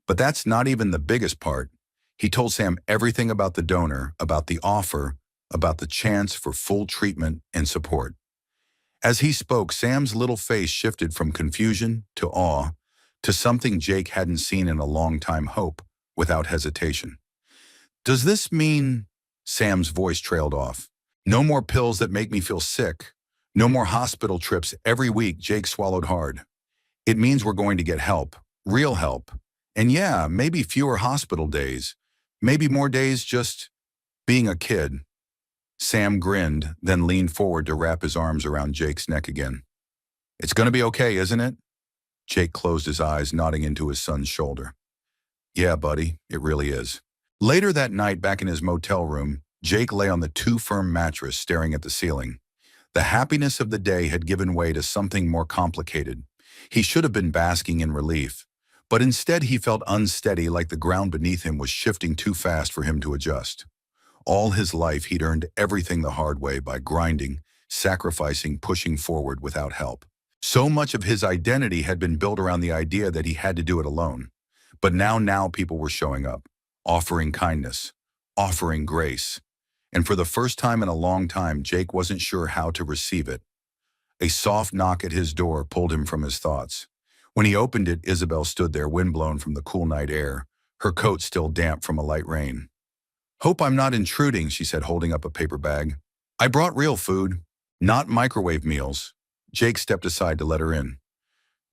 But that's not even the biggest part. He told Sam everything about the donor, about the offer, about the chance for full treatment and support. As he spoke, Sam's little face shifted from confusion to awe to something Jake hadn't seen in a long time: hope, without hesitation. Does this mean... Sam's voice trailed off. No more pills that make me feel sick. No more hospital trips every week. Jake swallowed hard. It means we're going to get help, real help. And yeah, maybe fewer hospital days. Maybe more days just being a kid. Sam grinned, then leaned forward to wrap his arms around Jake's neck again. It's going to be okay, isn't it? Jake closed his eyes, nodding into his son's shoulder. Yeah, buddy, it really is. Later that night, back in his motel room, Jake lay on the too-firm mattress, staring at the ceiling. The happiness of the day had given way to something more complicated. He should have been basking in relief, but instead he felt unsteady, like the ground beneath him was shifting too fast for him to adjust. All his life he'd earned everything the hard way, by grinding, sacrificing, pushing forward without help. So much of his identity had been built around the idea that he had to do it alone. But now people were showing up, offering kindness, offering grace. And for the first time in a long time, Jake wasn't sure how to receive it. A soft knock at his door pulled him from his thoughts. When he opened it, Isabel stood there, windblown from the cool night air, her coat still damp from a light rain. Hope I'm not intruding, she said, holding up a paper bag. I brought real food, not microwave meals. Jake stepped aside to let her in.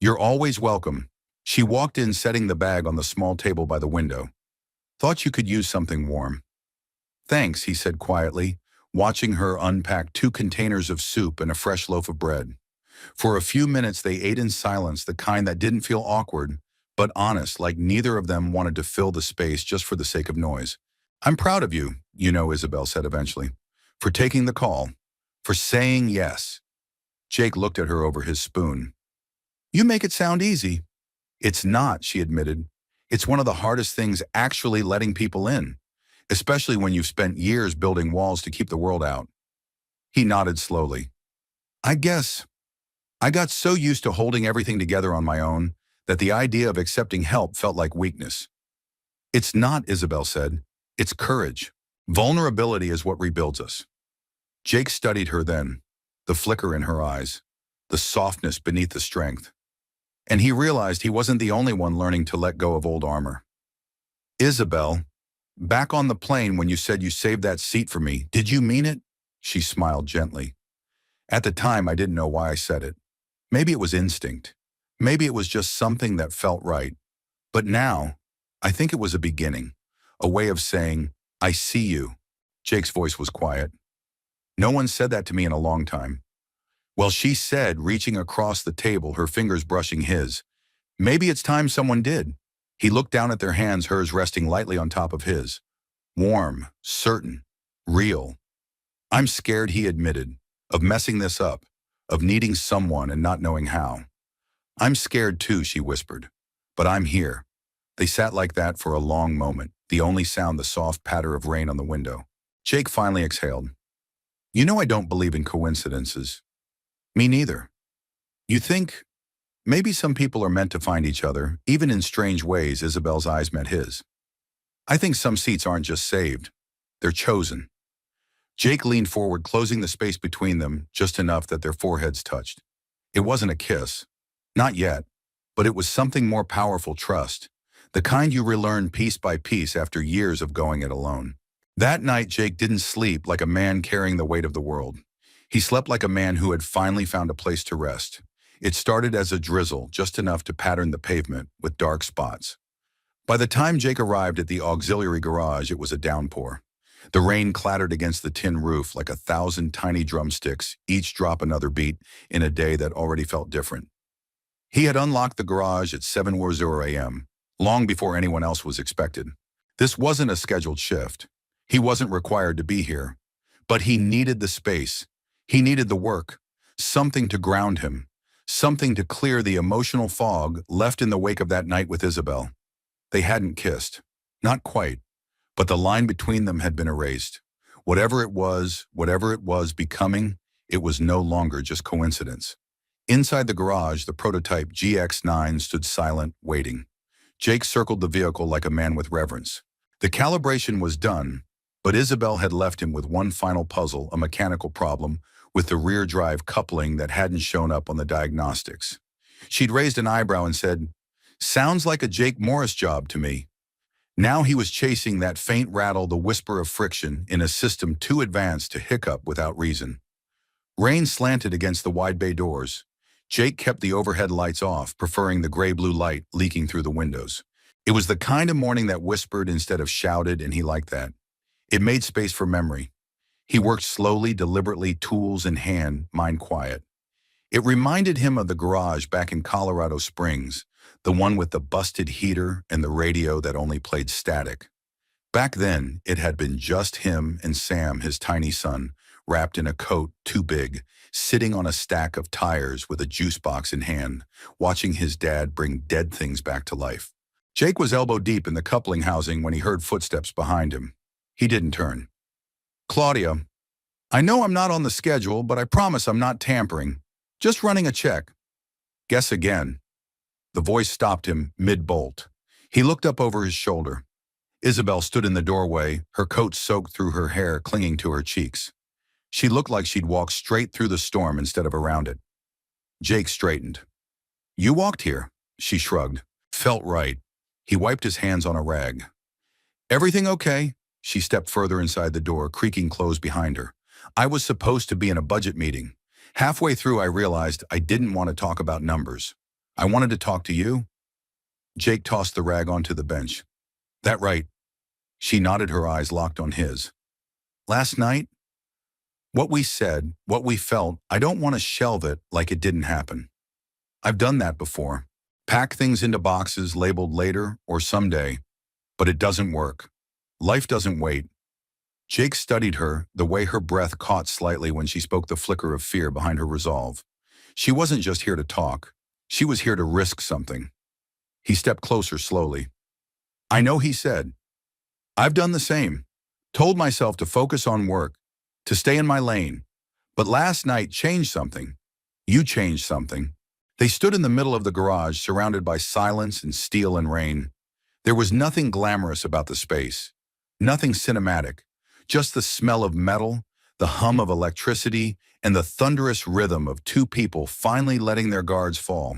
You're always welcome. She walked in, setting the bag on the small table by the window. Thought you could use something warm. Thanks, he said quietly, watching her unpack 2 containers of soup and a fresh loaf of bread. For a few minutes, they ate in silence, the kind that didn't feel awkward, but honest, like neither of them wanted to fill the space just for the sake of noise. I'm proud of you, Isabel said eventually, for taking the call, for saying yes. Jake looked at her over his spoon. You make it sound easy. It's not, she admitted. It's one of the hardest things actually letting people in, especially when you've spent years building walls to keep the world out. He nodded slowly. I guess I got so used to holding everything together on my own that the idea of accepting help felt like weakness. It's not, Isabel said. It's courage. Vulnerability is what rebuilds us. Jake studied her then, the flicker in her eyes, the softness beneath the strength. And he realized he wasn't the only one learning to let go of old armor. Isabel, back on the plane when you said you saved that seat for me, did you mean it? She smiled gently. At the time, I didn't know why I said it. Maybe it was instinct. Maybe it was just something that felt right. But now, I think it was a beginning, a way of saying, I see you. Jake's voice was quiet. No one said that to me in a long time. Well, she said, reaching across the table, her fingers brushing his. Maybe it's time someone did. He looked down at their hands, hers resting lightly on top of his. Warm, certain, real. I'm scared, he admitted, of messing this up, of needing someone and not knowing how. I'm scared too, she whispered. But I'm here. They sat like that for a long moment, the only sound the soft patter of rain on the window. Jake finally exhaled. You know I don't believe in coincidences. Me neither. You think maybe some people are meant to find each other, even in strange ways. Isabel's eyes met his. I think some seats aren't just saved. They're chosen. Jake leaned forward, closing the space between them just enough that their foreheads touched. It wasn't a kiss. Not yet. But it was something more powerful, trust. The kind you relearn piece by piece after years of going it alone. That night, Jake didn't sleep like a man carrying the weight of the world. He slept like a man who had finally found a place to rest. It started as a drizzle, just enough to pattern the pavement with dark spots. By the time Jake arrived at the auxiliary garage, it was a downpour. The rain clattered against the tin roof like 1,000 tiny drumsticks, each drop another beat in a day that already felt different. He had unlocked the garage at 7:00 a.m., long before anyone else was expected. This wasn't a scheduled shift. He wasn't required to be here. But he needed the space. He needed the work. Something to ground him. Something to clear the emotional fog left in the wake of that night with Isabel. They hadn't kissed. Not quite. But the line between them had been erased. Whatever it was becoming, it was no longer just coincidence. Inside the garage, the prototype GX9 stood silent, waiting. Jake circled the vehicle like a man with reverence. The calibration was done, but Isabel had left him with one final puzzle, a mechanical problem, with the rear drive coupling that hadn't shown up on the diagnostics. She'd raised an eyebrow and said, "Sounds like a Jake Morris job to me." Now he was chasing that faint rattle, the whisper of friction, in a system too advanced to hiccup without reason. Rain slanted against the wide bay doors. Jake kept the overhead lights off, preferring the gray-blue light leaking through the windows. It was the kind of morning that whispered instead of shouted, and he liked that. It made space for memory. He worked slowly, deliberately, tools in hand, mind quiet. It reminded him of the garage back in Colorado Springs, the one with the busted heater and the radio that only played static. Back then, it had been just him and Sam, his tiny son, wrapped in a coat too big, sitting on a stack of tires with a juice box in hand, watching his dad bring dead things back to life. Jake was elbow deep in the coupling housing when he heard footsteps behind him. He didn't turn. "Claudia, I know I'm not on the schedule, but I promise I'm not tampering. Just running a check." "Guess again." The voice stopped him mid-bolt. He looked up over his shoulder. Isabel stood in the doorway, her coat soaked through her hair clinging to her cheeks. She looked like she'd walked straight through the storm instead of around it. Jake straightened. "You walked here," she shrugged. Felt right. He wiped his hands on a rag. "Everything okay?" She stepped further inside the door, creaking closed behind her. "I was supposed to be in a budget meeting. Halfway through, I realized I didn't want to talk about numbers. I wanted to talk to you." Jake tossed the rag onto the bench. "That right?" She nodded, her eyes locked on his. "Last night? What we said, what we felt, I don't want to shelve it like it didn't happen. I've done that before. Pack things into boxes labeled later or someday, but it doesn't work. Life doesn't wait. Jake studied her, the way her breath caught slightly when she spoke, the flicker of fear behind her resolve. She wasn't just here to talk. She was here to risk something. He stepped closer slowly. I know, he said. I've done the same. Told myself to focus on work, to stay in my lane. But last night changed something. You changed something. They stood in the middle of the garage, surrounded by silence and steel and rain. There was nothing glamorous about the space. Nothing cinematic. Just the smell of metal, the hum of electricity, and the thunderous rhythm of two people finally letting their guards fall.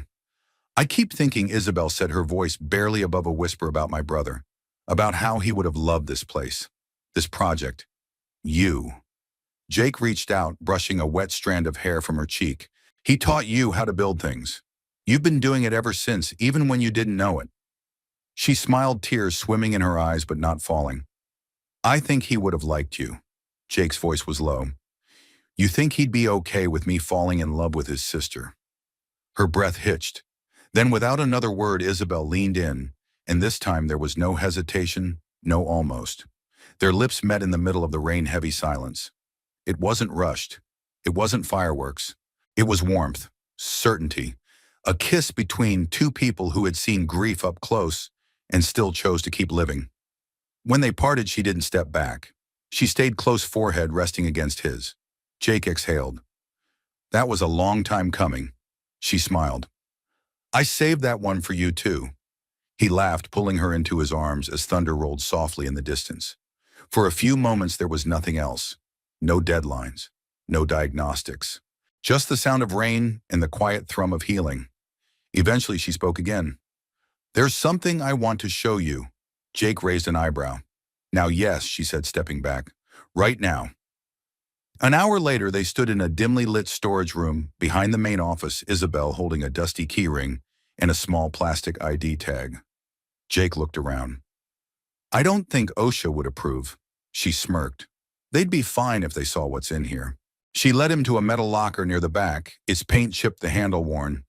I keep thinking, Isabel said, her voice barely above a whisper, about my brother, about how he would have loved this place, this project. You. Jake reached out, brushing a wet strand of hair from her cheek. He taught you how to build things. You've been doing it ever since, even when you didn't know it. She smiled, tears swimming in her eyes but not falling. I think he would have liked you. Jake's voice was low. You think he'd be okay with me falling in love with his sister? Her breath hitched. Then, without another word, Isabel leaned in, and this time there was no hesitation, no almost. Their lips met in the middle of the rain-heavy silence. It wasn't rushed. It wasn't fireworks. It was warmth, certainty, a kiss between two people who had seen grief up close and still chose to keep living. When they parted, she didn't step back. She stayed close, forehead resting against his. Jake exhaled. That was a long time coming. She smiled. I saved that one for you too. He laughed, pulling her into his arms as thunder rolled softly in the distance. For a few moments there was nothing else. No deadlines, no diagnostics. Just the sound of rain and the quiet thrum of healing. Eventually she spoke again. There's something I want to show you. Jake raised an eyebrow. Now, yes, she said, stepping back. Right now. An hour later, they stood in a dimly lit storage room behind the main office, Isabel holding a dusty keyring and a small plastic ID tag. Jake looked around. I don't think OSHA would approve. She smirked. They'd be fine if they saw what's in here. She led him to a metal locker near the back, its paint chipped, the handle worn.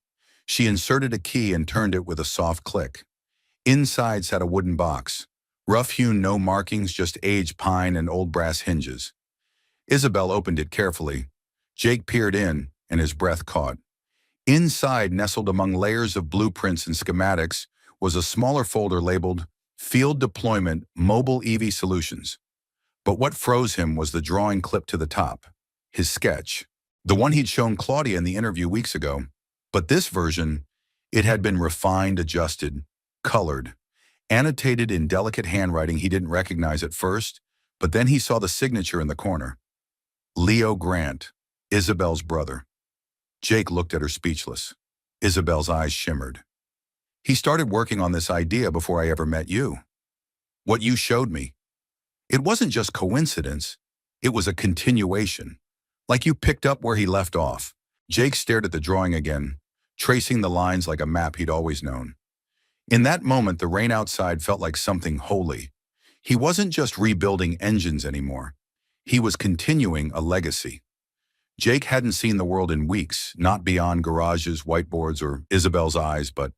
She inserted a key and turned it with a soft click. Inside sat a wooden box. Rough-hewn, no markings, just aged pine and old brass hinges. Isabel opened it carefully. Jake peered in, and his breath caught. Inside, nestled among layers of blueprints and schematics, was a smaller folder labeled Field Deployment Mobile EV Solutions. But what froze him was the drawing clipped to the top. His sketch. The one he'd shown Claudia in the interview weeks ago. But this version, it had been refined, adjusted, colored, annotated in delicate handwriting he didn't recognize at first, but then he saw the signature in the corner. Leo Grant, Isabel's brother. Jake looked at her, speechless. Isabel's eyes shimmered. He started working on this idea before I ever met you. What you showed me. It wasn't just coincidence. It was a continuation. Like you picked up where he left off. Jake stared at the drawing again, tracing the lines like a map he'd always known. In that moment, the rain outside felt like something holy. He wasn't just rebuilding engines anymore. He was continuing a legacy. Jake hadn't seen the world in weeks, not beyond garages, whiteboards, or Isabel's eyes, but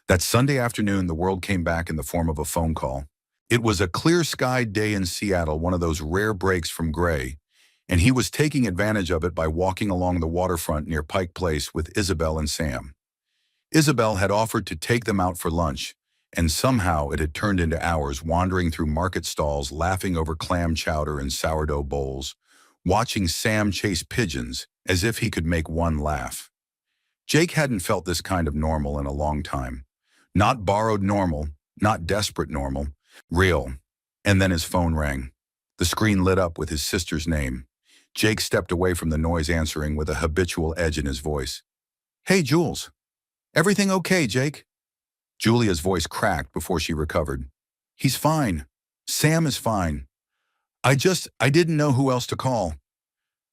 that Sunday afternoon, the world came back in the form of a phone call. It was a clear-skied day in Seattle, one of those rare breaks from gray, and he was taking advantage of it by walking along the waterfront near Pike Place with Isabel and Sam. Isabel had offered to take them out for lunch, and somehow it had turned into hours wandering through market stalls, laughing over clam chowder and sourdough bowls, watching Sam chase pigeons as if he could make one laugh. Jake hadn't felt this kind of normal in a long time. Not borrowed normal, not desperate normal, real. And then his phone rang. The screen lit up with his sister's name. Jake stepped away from the noise, answering with a habitual edge in his voice. Hey, Jules. Everything okay, Jake? Julia's voice cracked before she recovered. He's fine. Sam is fine. I didn't know who else to call.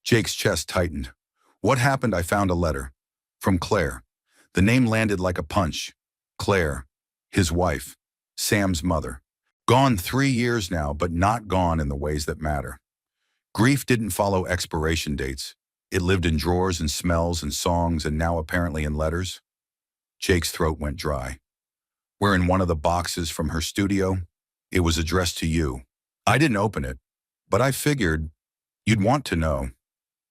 Jake's chest tightened. What happened? I found a letter. From Claire. The name landed like a punch. Claire. His wife. Sam's mother. Gone 3 years now, but not gone in the ways that matter. Grief didn't follow expiration dates. It lived in drawers and smells and songs and now apparently in letters. Jake's throat went dry. We're in one of the boxes from her studio. It was addressed to you. I didn't open it, but I figured you'd want to know.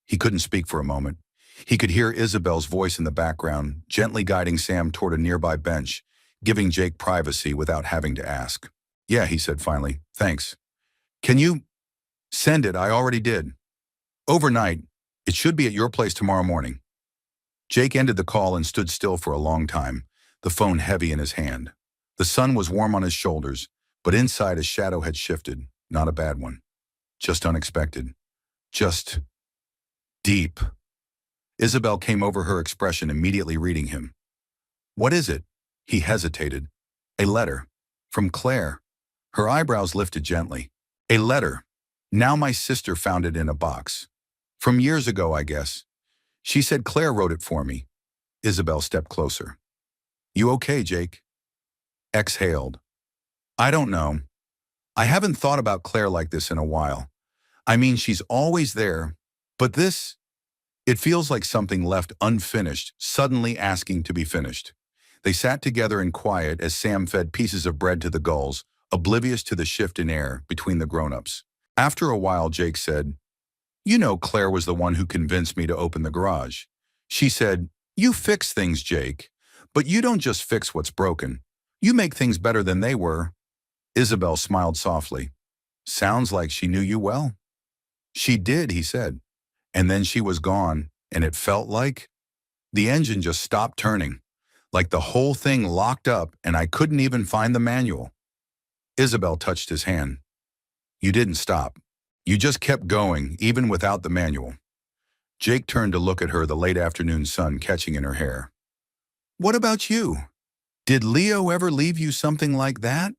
He couldn't speak for a moment. He could hear Isabel's voice in the background, gently guiding Sam toward a nearby bench, giving Jake privacy without having to ask. Yeah, he said finally. Thanks. Can you send it? I already did. Overnight. It should be at your place tomorrow morning. Jake ended the call and stood still for a long time, the phone heavy in his hand. The sun was warm on his shoulders, but inside a shadow had shifted, not a bad one. Just unexpected. Just deep. Isabel came over, her expression immediately reading him. What is it? He hesitated. A letter. From Claire. Her eyebrows lifted gently. A letter. Now my sister found it in a box. From years ago, I guess. She said Claire wrote it for me. Isabel stepped closer. You okay, Jake? Exhaled. I don't know. I haven't thought about Claire like this in a while. I mean, she's always there, but this, it feels like something left unfinished, suddenly asking to be finished. They sat together in quiet as Sam fed pieces of bread to the gulls, oblivious to the shift in air between the grown-ups. After a while, Jake said, You know Claire was the one who convinced me to open the garage. She said, You fix things, Jake, but you don't just fix what's broken. You make things better than they were. Isabel smiled softly. Sounds like she knew you well. She did, he said. And then she was gone, and it felt like the engine just stopped turning, like the whole thing locked up and I couldn't even find the manual. Isabel touched his hand. You didn't stop. You just kept going, even without the manual. Jake turned to look at her, the late afternoon sun catching in her hair. What about you? Did Leo ever leave you something like that?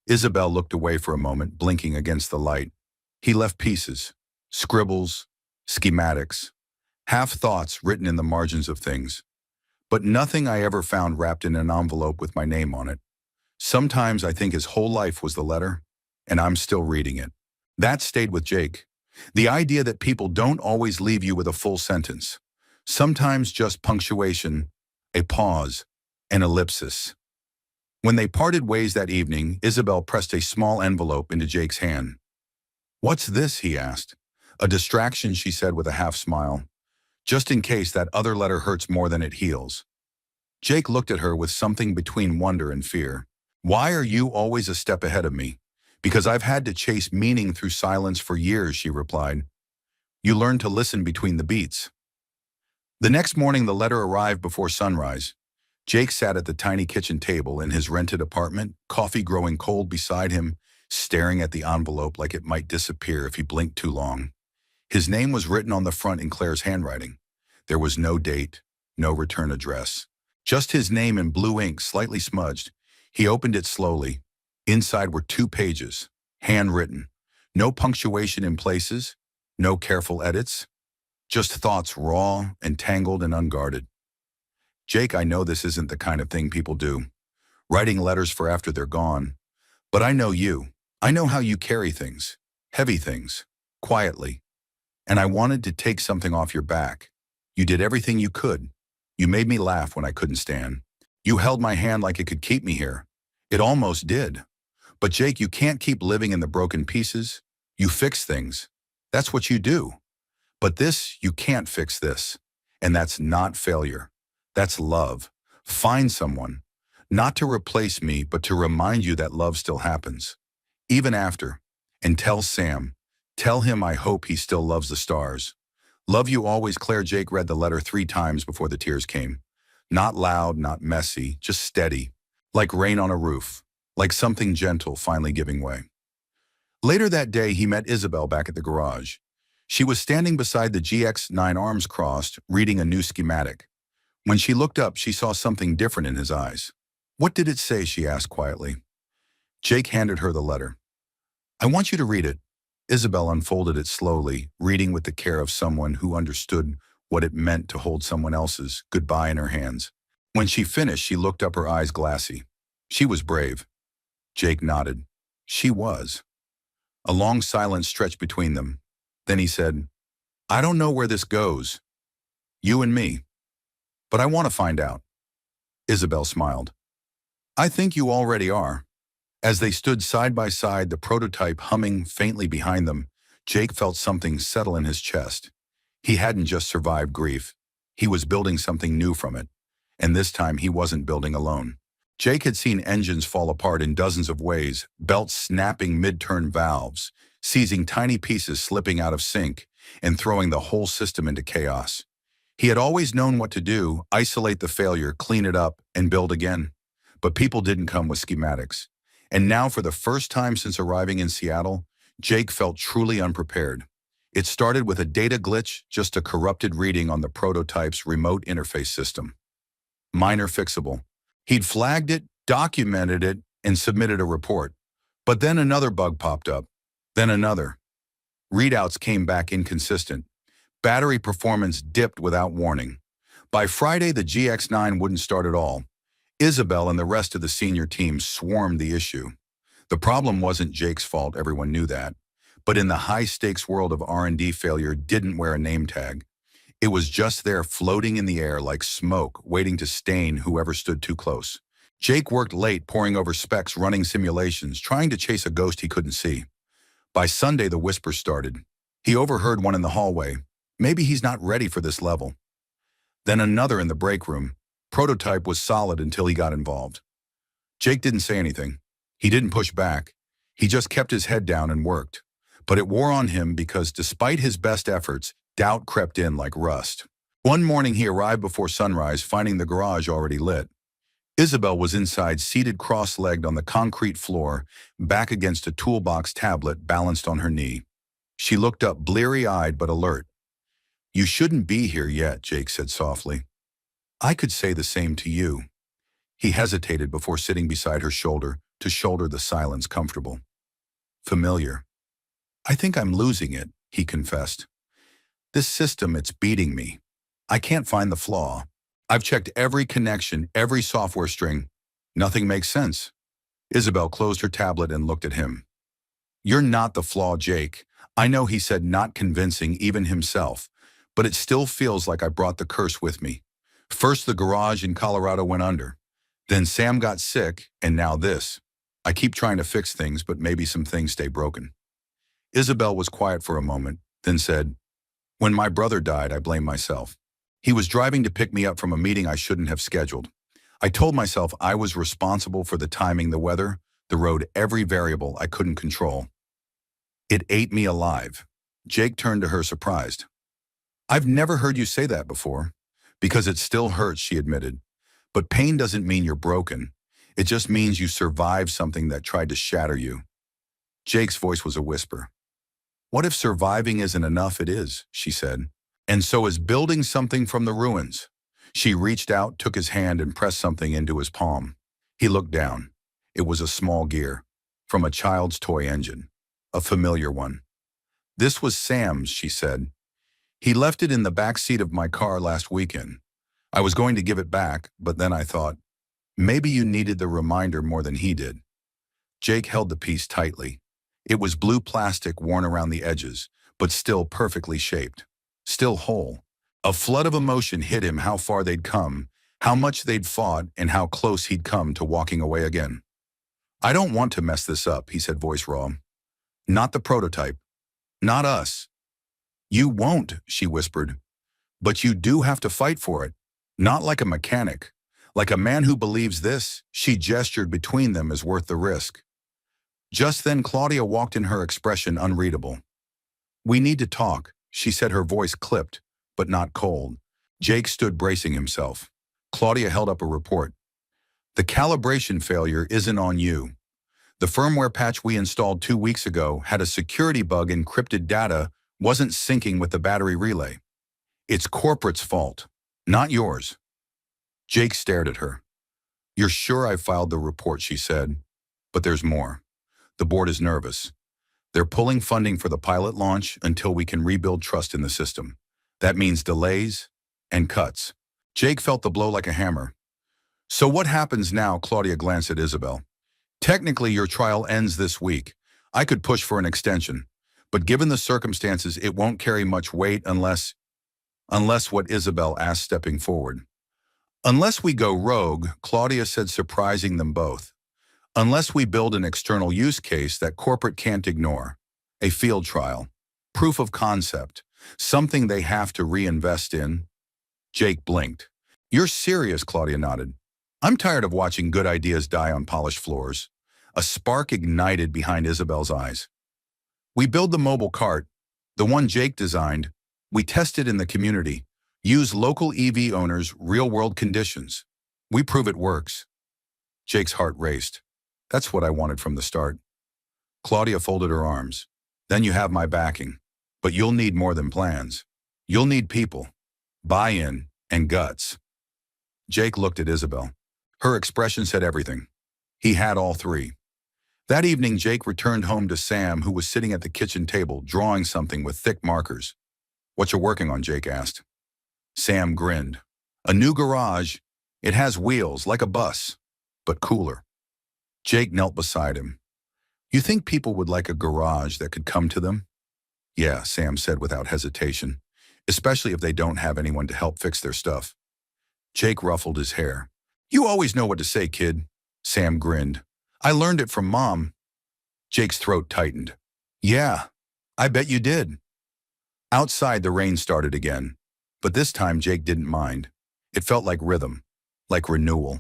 Isabel looked away for a moment, blinking against the light. He left pieces, scribbles, schematics, half-thoughts written in the margins of things. But nothing I ever found wrapped in an envelope with my name on it. Sometimes I think his whole life was the letter, and I'm still reading it. That stayed with Jake. The idea that people don't always leave you with a full sentence. Sometimes just punctuation, a pause, an ellipsis. When they parted ways that evening, Isabel pressed a small envelope into Jake's hand. What's this? He asked. A distraction, she said with a half smile. Just in case that other letter hurts more than it heals. Jake looked at her with something between wonder and fear. Why are you always a step ahead of me? Because I've had to chase meaning through silence for years, she replied. You learn to listen between the beats. The next morning, the letter arrived before sunrise. Jake sat at the tiny kitchen table in his rented apartment, coffee growing cold beside him, staring at the envelope like it might disappear if he blinked too long. His name was written on the front in Claire's handwriting. There was no date, no return address. Just his name in blue ink, slightly smudged. He opened it slowly. Inside were 2 pages, handwritten. No punctuation in places, no careful edits. Just thoughts raw and tangled and unguarded. Jake, I know this isn't the kind of thing people do. Writing letters for after they're gone. But I know you. I know how you carry things. Heavy things. Quietly. And I wanted to take something off your back. You did everything you could. You made me laugh when I couldn't stand. You held my hand like it could keep me here. It almost did. But Jake, you can't keep living in the broken pieces. You fix things. That's what you do. But this, you can't fix this. And that's not failure. That's love. Find someone. Not to replace me, but to remind you that love still happens. Even after. And tell Sam. Tell him I hope he still loves the stars. Love you always, Claire. Jake read the letter 3 times before the tears came. Not loud, not messy, just steady. Like rain on a roof. Like something gentle finally giving way. Later that day, he met Isabel back at the garage. She was standing beside the GX9 arms crossed, reading a new schematic. When she looked up, she saw something different in his eyes. What did it say? She asked quietly. Jake handed her the letter. I want you to read it. Isabel unfolded it slowly, reading with the care of someone who understood what it meant to hold someone else's goodbye in her hands. When she finished, she looked up, her eyes glassy. She was brave. Jake nodded. She was. A long silence stretched between them. Then he said, I don't know where this goes, you and me, but I want to find out. Isabel smiled. I think you already are. As they stood side by side, the prototype humming faintly behind them, Jake felt something settle in his chest. He hadn't just survived grief. He was building something new from it. And this time he wasn't building alone. Jake had seen engines fall apart in dozens of ways, belts snapping mid-turn valves, seizing tiny pieces slipping out of sync, and throwing the whole system into chaos. He had always known what to do: isolate the failure, clean it up, and build again. But people didn't come with schematics. And now, for the first time since arriving in Seattle, Jake felt truly unprepared. It started with a data glitch, just a corrupted reading on the prototype's remote interface system. Minor fixable. He'd flagged it, documented it, and submitted a report. But then another bug popped up. Then another. Readouts came back inconsistent. Battery performance dipped without warning. By Friday, the GX9 wouldn't start at all. Isabel and the rest of the senior team swarmed the issue. The problem wasn't Jake's fault, everyone knew that. But in the high-stakes world of R&D, failure didn't wear a name tag. It was just there, floating in the air like smoke, waiting to stain whoever stood too close. Jake worked late, poring over specs, running simulations, trying to chase a ghost he couldn't see. By Sunday, the whispers started. He overheard one in the hallway. Maybe he's not ready for this level. Then another in the break room. Prototype was solid until he got involved. Jake didn't say anything. He didn't push back. He just kept his head down and worked. But it wore on him because despite his best efforts, doubt crept in like rust. One morning he arrived before sunrise, finding the garage already lit. Isabel was inside, seated cross-legged on the concrete floor, back against a toolbox tablet balanced on her knee. She looked up, bleary-eyed but alert. You shouldn't be here yet, Jake said softly. I could say the same to you. He hesitated before sitting beside her shoulder to shoulder, the silence comfortable. Familiar. I think I'm losing it, he confessed. This system, it's beating me. I can't find the flaw. I've checked every connection, every software string. Nothing makes sense. Isabel closed her tablet and looked at him. You're not the flaw, Jake. I know, he said, not convincing even himself, but it still feels like I brought the curse with me. First, the garage in Colorado went under. Then Sam got sick, and now this. I keep trying to fix things, but maybe some things stay broken. Isabel was quiet for a moment, then said, When my brother died, I blame myself. He was driving to pick me up from a meeting I shouldn't have scheduled. I told myself I was responsible for the timing, the weather, the road, every variable I couldn't control. It ate me alive. Jake turned to her, surprised. I've never heard you say that before. Because it still hurts, she admitted. But pain doesn't mean you're broken. It just means you survived something that tried to shatter you. Jake's voice was a whisper. What if surviving isn't enough? It is, she said. And so is building something from the ruins. She reached out, took his hand, and pressed something into his palm. He looked down. It was a small gear, from a child's toy engine, a familiar one. This was Sam's, she said. He left it in the back seat of my car last weekend. I was going to give it back, but then I thought, maybe you needed the reminder more than he did. Jake held the piece tightly. It was blue plastic, worn around the edges, but still perfectly shaped. Still whole. A flood of emotion hit him: how far they'd come, how much they'd fought, and how close he'd come to walking away again. I don't want to mess this up, he said, voice raw. Not the prototype. Not us. You won't, she whispered. But you do have to fight for it. Not like a mechanic. Like a man who believes this, she gestured, between them is worth the risk. Just then Claudia walked in, her expression unreadable. We need to talk, she said, her voice clipped, but not cold. Jake stood, bracing himself. Claudia held up a report. The calibration failure isn't on you. The firmware patch we installed 2 weeks ago had a security bug. Encrypted data wasn't syncing with the battery relay. It's corporate's fault, not yours. Jake stared at her. You're sure I filed the report, she said. But there's more. The board is nervous. They're pulling funding for the pilot launch until we can rebuild trust in the system. That means delays and cuts. Jake felt the blow like a hammer. So what happens now? Claudia glanced at Isabel. Technically, your trial ends this week. I could push for an extension. But given the circumstances, it won't carry much weight unless what Isabel asked, stepping forward. Unless we go rogue, Claudia said, surprising them both. Unless we build an external use case that corporate can't ignore. A field trial. Proof of concept. Something they have to reinvest in. Jake blinked. You're serious, Claudia nodded. I'm tired of watching good ideas die on polished floors. A spark ignited behind Isabel's eyes. We build the mobile cart, the one Jake designed. We test it in the community. Use local EV owners' real-world conditions. We prove it works. Jake's heart raced. That's what I wanted from the start. Claudia folded her arms. Then you have my backing. But you'll need more than plans. You'll need people, buy-in, and guts. Jake looked at Isabel. Her expression said everything. He had all three. That evening, Jake returned home to Sam, who was sitting at the kitchen table, drawing something with thick markers. What you working on, Jake asked. Sam grinned. A new garage. It has wheels, like a bus, but cooler. Jake knelt beside him. You think people would like a garage that could come to them? Yeah, Sam said without hesitation, especially if they don't have anyone to help fix their stuff. Jake ruffled his hair. You always know what to say, kid. Sam grinned. I learned it from Mom. Jake's throat tightened. Yeah, I bet you did. Outside, the rain started again, but this time Jake didn't mind. It felt like rhythm, like renewal,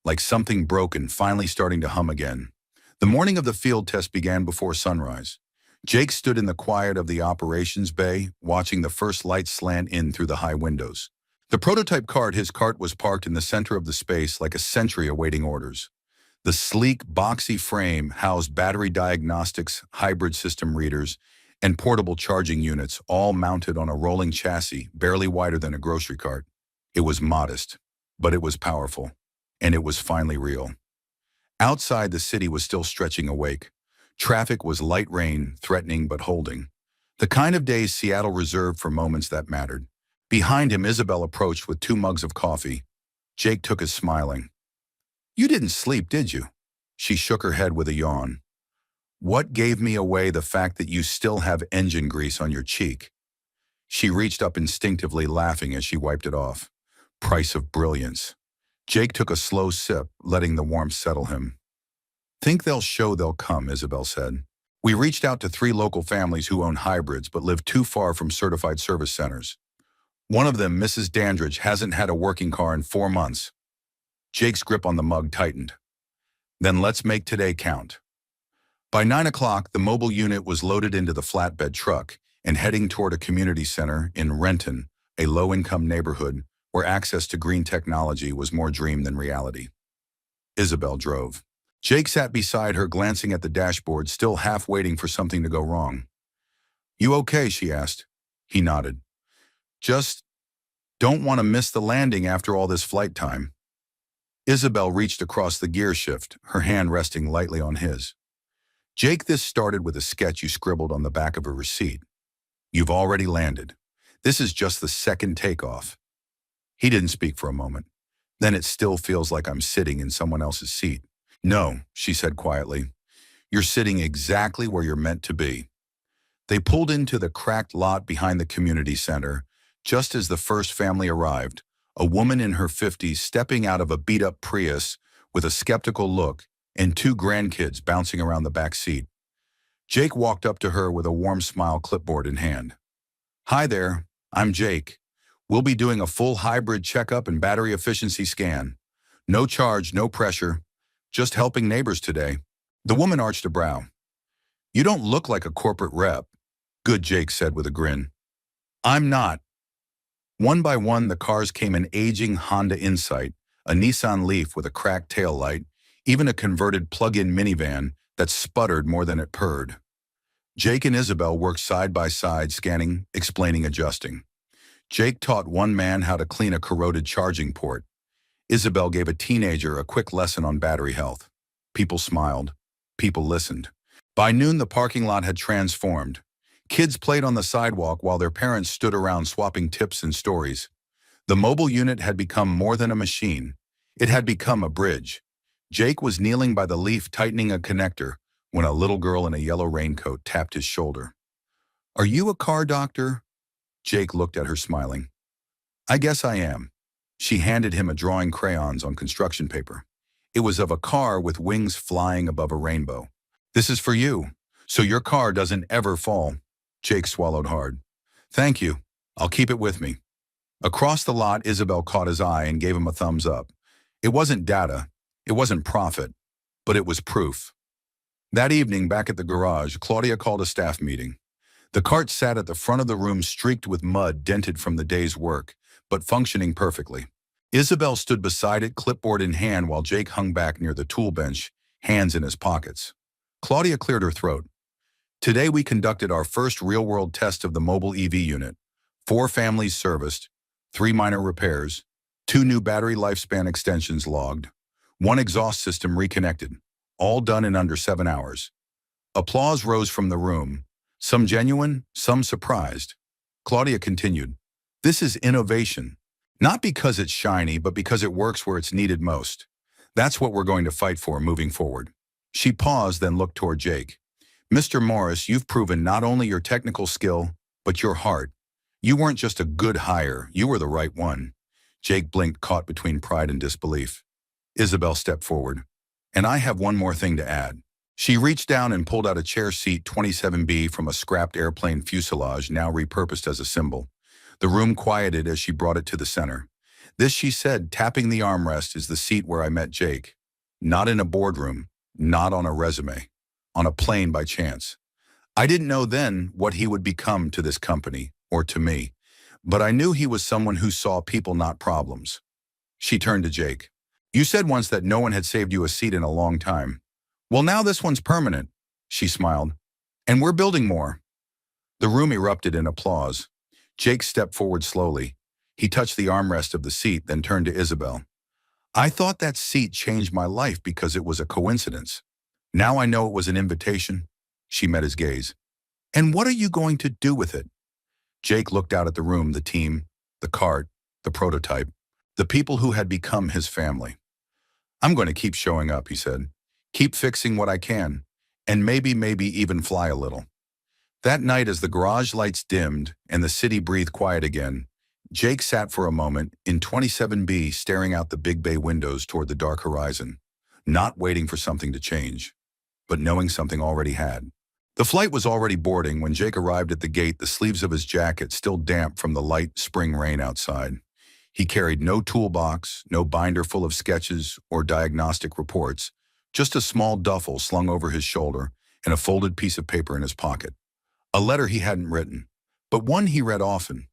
like something broken finally starting to hum again. The morning of the field test began before sunrise. Jake stood in the quiet of the operations bay, watching the first light slant in through the high windows. The prototype his cart was parked in the center of the space like a sentry awaiting orders. The sleek, boxy frame housed battery diagnostics, hybrid system readers, and portable charging units, all mounted on a rolling chassis barely wider than a grocery cart. It was modest, but it was powerful, and it was finally real. Outside, the city was still stretching awake. Traffic was light rain, threatening but holding. The kind of days Seattle reserved for moments that mattered. Behind him, Isabel approached with 2 mugs of coffee. Jake took his, smiling. You didn't sleep, did you? She shook her head with a yawn. What gave me away the fact that you still have engine grease on your cheek? She reached up instinctively, laughing as she wiped it off. Price of brilliance. Jake took a slow sip, letting the warmth settle him. Think they'll show they'll come, Isabel said. We reached out to 3 local families who own hybrids but live too far from certified service centers. One of them, Mrs. Dandridge, hasn't had a working car in 4 months. Jake's grip on the mug tightened. Then let's make today count. By 9 o'clock, the mobile unit was loaded into the flatbed truck and heading toward a community center in Renton, a low-income neighborhood where access to green technology was more dream than reality. Isabel drove. Jake sat beside her, glancing at the dashboard, still half waiting for something to go wrong. You okay? She asked. He nodded. Just don't want to miss the landing after all this flight time. Isabel reached across the gear shift, her hand resting lightly on his. Jake, this started with a sketch you scribbled on the back of a receipt. You've already landed. This is just the second takeoff. He didn't speak for a moment. Then it still feels like I'm sitting in someone else's seat. No, she said quietly. You're sitting exactly where you're meant to be. They pulled into the cracked lot behind the community center, just as the first family arrived, a woman in her 50s stepping out of a beat-up Prius with a skeptical look and 2 grandkids bouncing around the back seat. Jake walked up to her with a warm smile, clipboard in hand. Hi there, I'm Jake. We'll be doing a full hybrid checkup and battery efficiency scan. No charge, no pressure. Just helping neighbors today. The woman arched a brow. You don't look like a corporate rep. Good, Jake said with a grin. I'm not. One by one, the cars came: an aging Honda Insight, a Nissan Leaf with a cracked taillight, even a converted plug-in minivan that sputtered more than it purred. Jake and Isabel worked side by side, scanning, explaining, adjusting. Jake taught one man how to clean a corroded charging port. Isabel gave a teenager a quick lesson on battery health. People smiled. People listened. By noon, the parking lot had transformed. Kids played on the sidewalk while their parents stood around swapping tips and stories. The mobile unit had become more than a machine. It had become a bridge. Jake was kneeling by the Leaf, tightening a connector, when a little girl in a yellow raincoat tapped his shoulder. Are you a car doctor? Jake looked at her smiling. I guess I am. She handed him a drawing crayons on construction paper. It was of a car with wings flying above a rainbow. This is for you, so your car doesn't ever fall. Jake swallowed hard. Thank you. I'll keep it with me. Across the lot, Isabel caught his eye and gave him a thumbs up. It wasn't data, it wasn't profit, but it was proof. That evening, back at the garage, Claudia called a staff meeting. The cart sat at the front of the room streaked with mud dented from the day's work, but functioning perfectly. Isabel stood beside it, clipboard in hand, while Jake hung back near the tool bench, hands in his pockets. Claudia cleared her throat. Today we conducted our first real-world test of the mobile EV unit. 4 families serviced, 3 minor repairs, 2 new battery lifespan extensions logged, 1 exhaust system reconnected, all done in under 7 hours. Applause rose from the room, some genuine, some surprised. Claudia continued, "This is innovation. Not because it's shiny, but because it works where it's needed most. That's what we're going to fight for moving forward." She paused, then looked toward Jake. "Mr. Morris, you've proven not only your technical skill, but your heart. You weren't just a good hire, you were the right one." Jake blinked, caught between pride and disbelief. Isabel stepped forward. "And I have one more thing to add." She reached down and pulled out a chair seat 27B from a scrapped airplane fuselage now repurposed as a symbol. The room quieted as she brought it to the center. "This," she said, tapping the armrest, "is the seat where I met Jake. Not in a boardroom, not on a resume, on a plane by chance. I didn't know then what he would become to this company, or to me, but I knew he was someone who saw people, not problems." She turned to Jake. "You said once that no one had saved you a seat in a long time. Well, now this one's permanent." She smiled. "And we're building more." The room erupted in applause. Jake stepped forward slowly. He touched the armrest of the seat, then turned to Isabel. "I thought that seat changed my life because it was a coincidence. Now I know it was an invitation." She met his gaze. "And what are you going to do with it?" Jake looked out at the room, the team, the cart, the prototype, the people who had become his family. "I'm going to keep showing up," he said. "Keep fixing what I can, and maybe even fly a little." That night, as the garage lights dimmed and the city breathed quiet again, Jake sat for a moment in 27B, staring out the big bay windows toward the dark horizon, not waiting for something to change, but knowing something already had. The flight was already boarding when Jake arrived at the gate, the sleeves of his jacket still damp from the light spring rain outside. He carried no toolbox, no binder full of sketches or diagnostic reports, just a small duffel slung over his shoulder and a folded piece of paper in his pocket. A letter he hadn't written, but one he read often.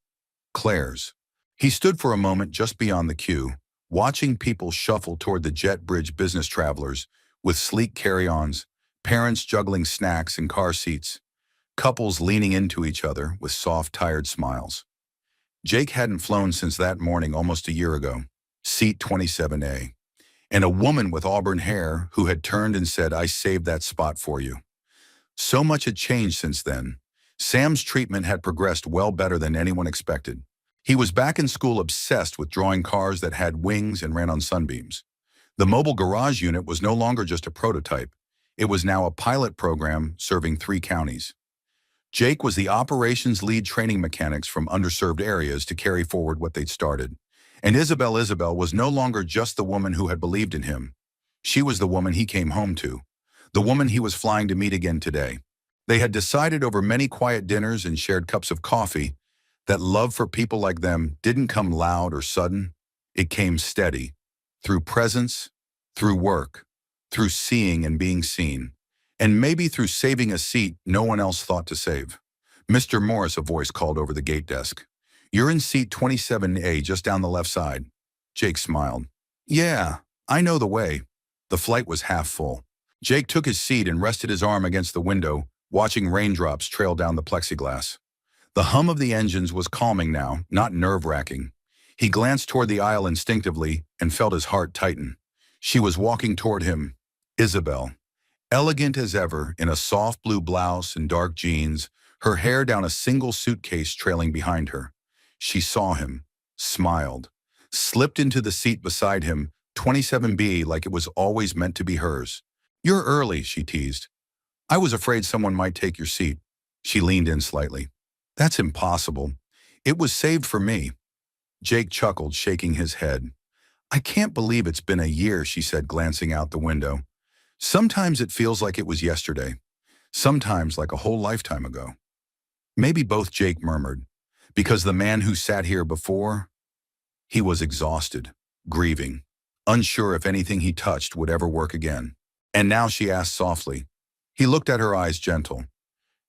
Claire's. He stood for a moment just beyond the queue, watching people shuffle toward the jet bridge, business travelers with sleek carry-ons, parents juggling snacks in car seats, couples leaning into each other with soft, tired smiles. Jake hadn't flown since that morning almost a year ago, seat 27A, and a woman with auburn hair who had turned and said, "I saved that spot for you." So much had changed since then. Sam's treatment had progressed well better than anyone expected. He was back in school, obsessed with drawing cars that had wings and ran on sunbeams. The mobile garage unit was no longer just a prototype. It was now a pilot program serving 3 counties. Jake was the operations lead, training mechanics from underserved areas to carry forward what they'd started. And Isabel was no longer just the woman who had believed in him. She was the woman he came home to, the woman he was flying to meet again today. They had decided over many quiet dinners and shared cups of coffee that love for people like them didn't come loud or sudden. It came steady, through presence, through work, through seeing and being seen, and maybe through saving a seat no one else thought to save. "Mr. Morris," a voice called over the gate desk. "You're in seat 27A, just down the left side." Jake smiled. "Yeah, I know the way." The flight was half full. Jake took his seat and rested his arm against the window, watching raindrops trail down the plexiglass. The hum of the engines was calming now, not nerve-wracking. He glanced toward the aisle instinctively and felt his heart tighten. She was walking toward him, Isabel, elegant as ever in a soft blue blouse and dark jeans, her hair down a single suitcase trailing behind her. She saw him, smiled, slipped into the seat beside him, 27B, like it was always meant to be hers. "You're early," she teased. "I was afraid someone might take your seat." She leaned in slightly. That's impossible. It was saved for me. Jake chuckled, shaking his head. I can't believe it's been a year, she said, glancing out the window. Sometimes it feels like it was yesterday. Sometimes like a whole lifetime ago. Maybe both, Jake murmured. Because the man who sat here before, he was exhausted, grieving, unsure if anything he touched would ever work again. And now, she asked softly. He looked at her, eyes gentle.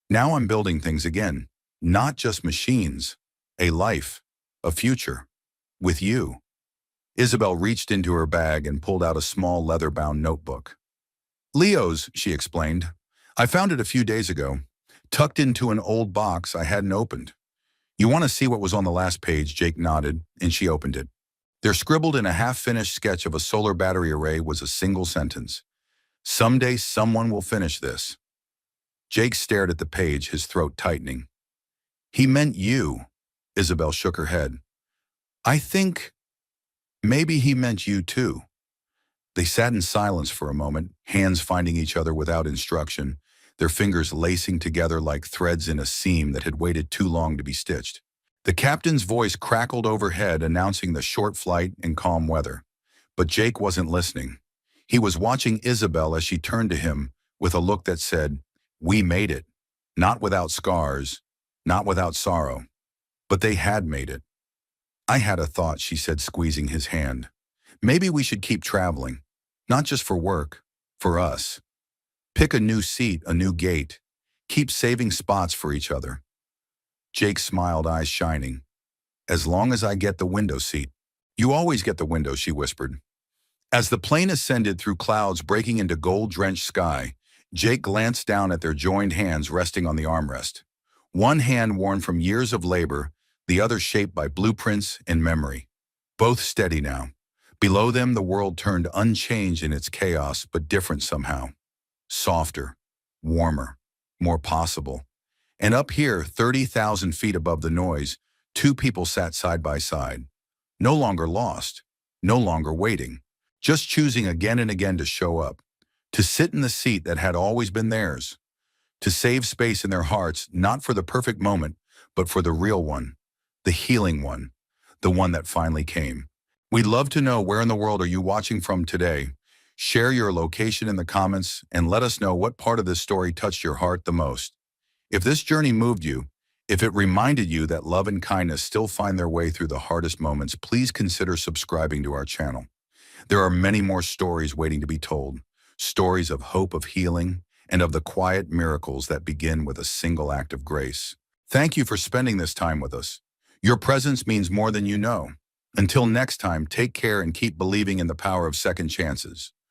Now I'm building things again. Not just machines. A life. A future. With you. Isabel reached into her bag and pulled out a small leather-bound notebook. Leo's, she explained. I found it a few days ago, tucked into an old box I hadn't opened. You want to see what was on the last page? Jake nodded, and she opened it. There, scribbled in a half-finished sketch of a solar battery array, was a single sentence. Someday someone will finish this. Jake stared at the page, his throat tightening. He meant you. Isabel shook her head. I think maybe he meant you too. They sat in silence for a moment, hands finding each other without instruction, their fingers lacing together like threads in a seam that had waited too long to be stitched. The captain's voice crackled overhead, announcing the short flight and calm weather. But Jake wasn't listening. He was watching Isabel as she turned to him with a look that said, we made it. Not without scars, not without sorrow. But they had made it. I had a thought, she said, squeezing his hand. Maybe we should keep traveling. Not just for work, for us. Pick a new seat, a new gate. Keep saving spots for each other. Jake smiled, eyes shining. As long as I get the window seat. You always get the window, she whispered. As the plane ascended through clouds breaking into gold-drenched sky, Jake glanced down at their joined hands resting on the armrest. One hand worn from years of labor, the other shaped by blueprints and memory. Both steady now. Below them, the world turned unchanged in its chaos, but different somehow. Softer, warmer, more possible. And up here, 30,000 feet above the noise, two people sat side by side. No longer lost, no longer waiting, just choosing again and again to show up, to sit in the seat that had always been theirs, to save space in their hearts, not for the perfect moment, but for the real one, the healing one, the one that finally came. We'd love to know, where in the world are you watching from today? Share your location in the comments and let us know what part of this story touched your heart the most. If this journey moved you, if it reminded you that love and kindness still find their way through the hardest moments, please consider subscribing to our channel. There are many more stories waiting to be told, stories of hope, of healing, and of the quiet miracles that begin with a single act of grace. Thank you for spending this time with us. Your presence means more than you know. Until next time, take care and keep believing in the power of second chances.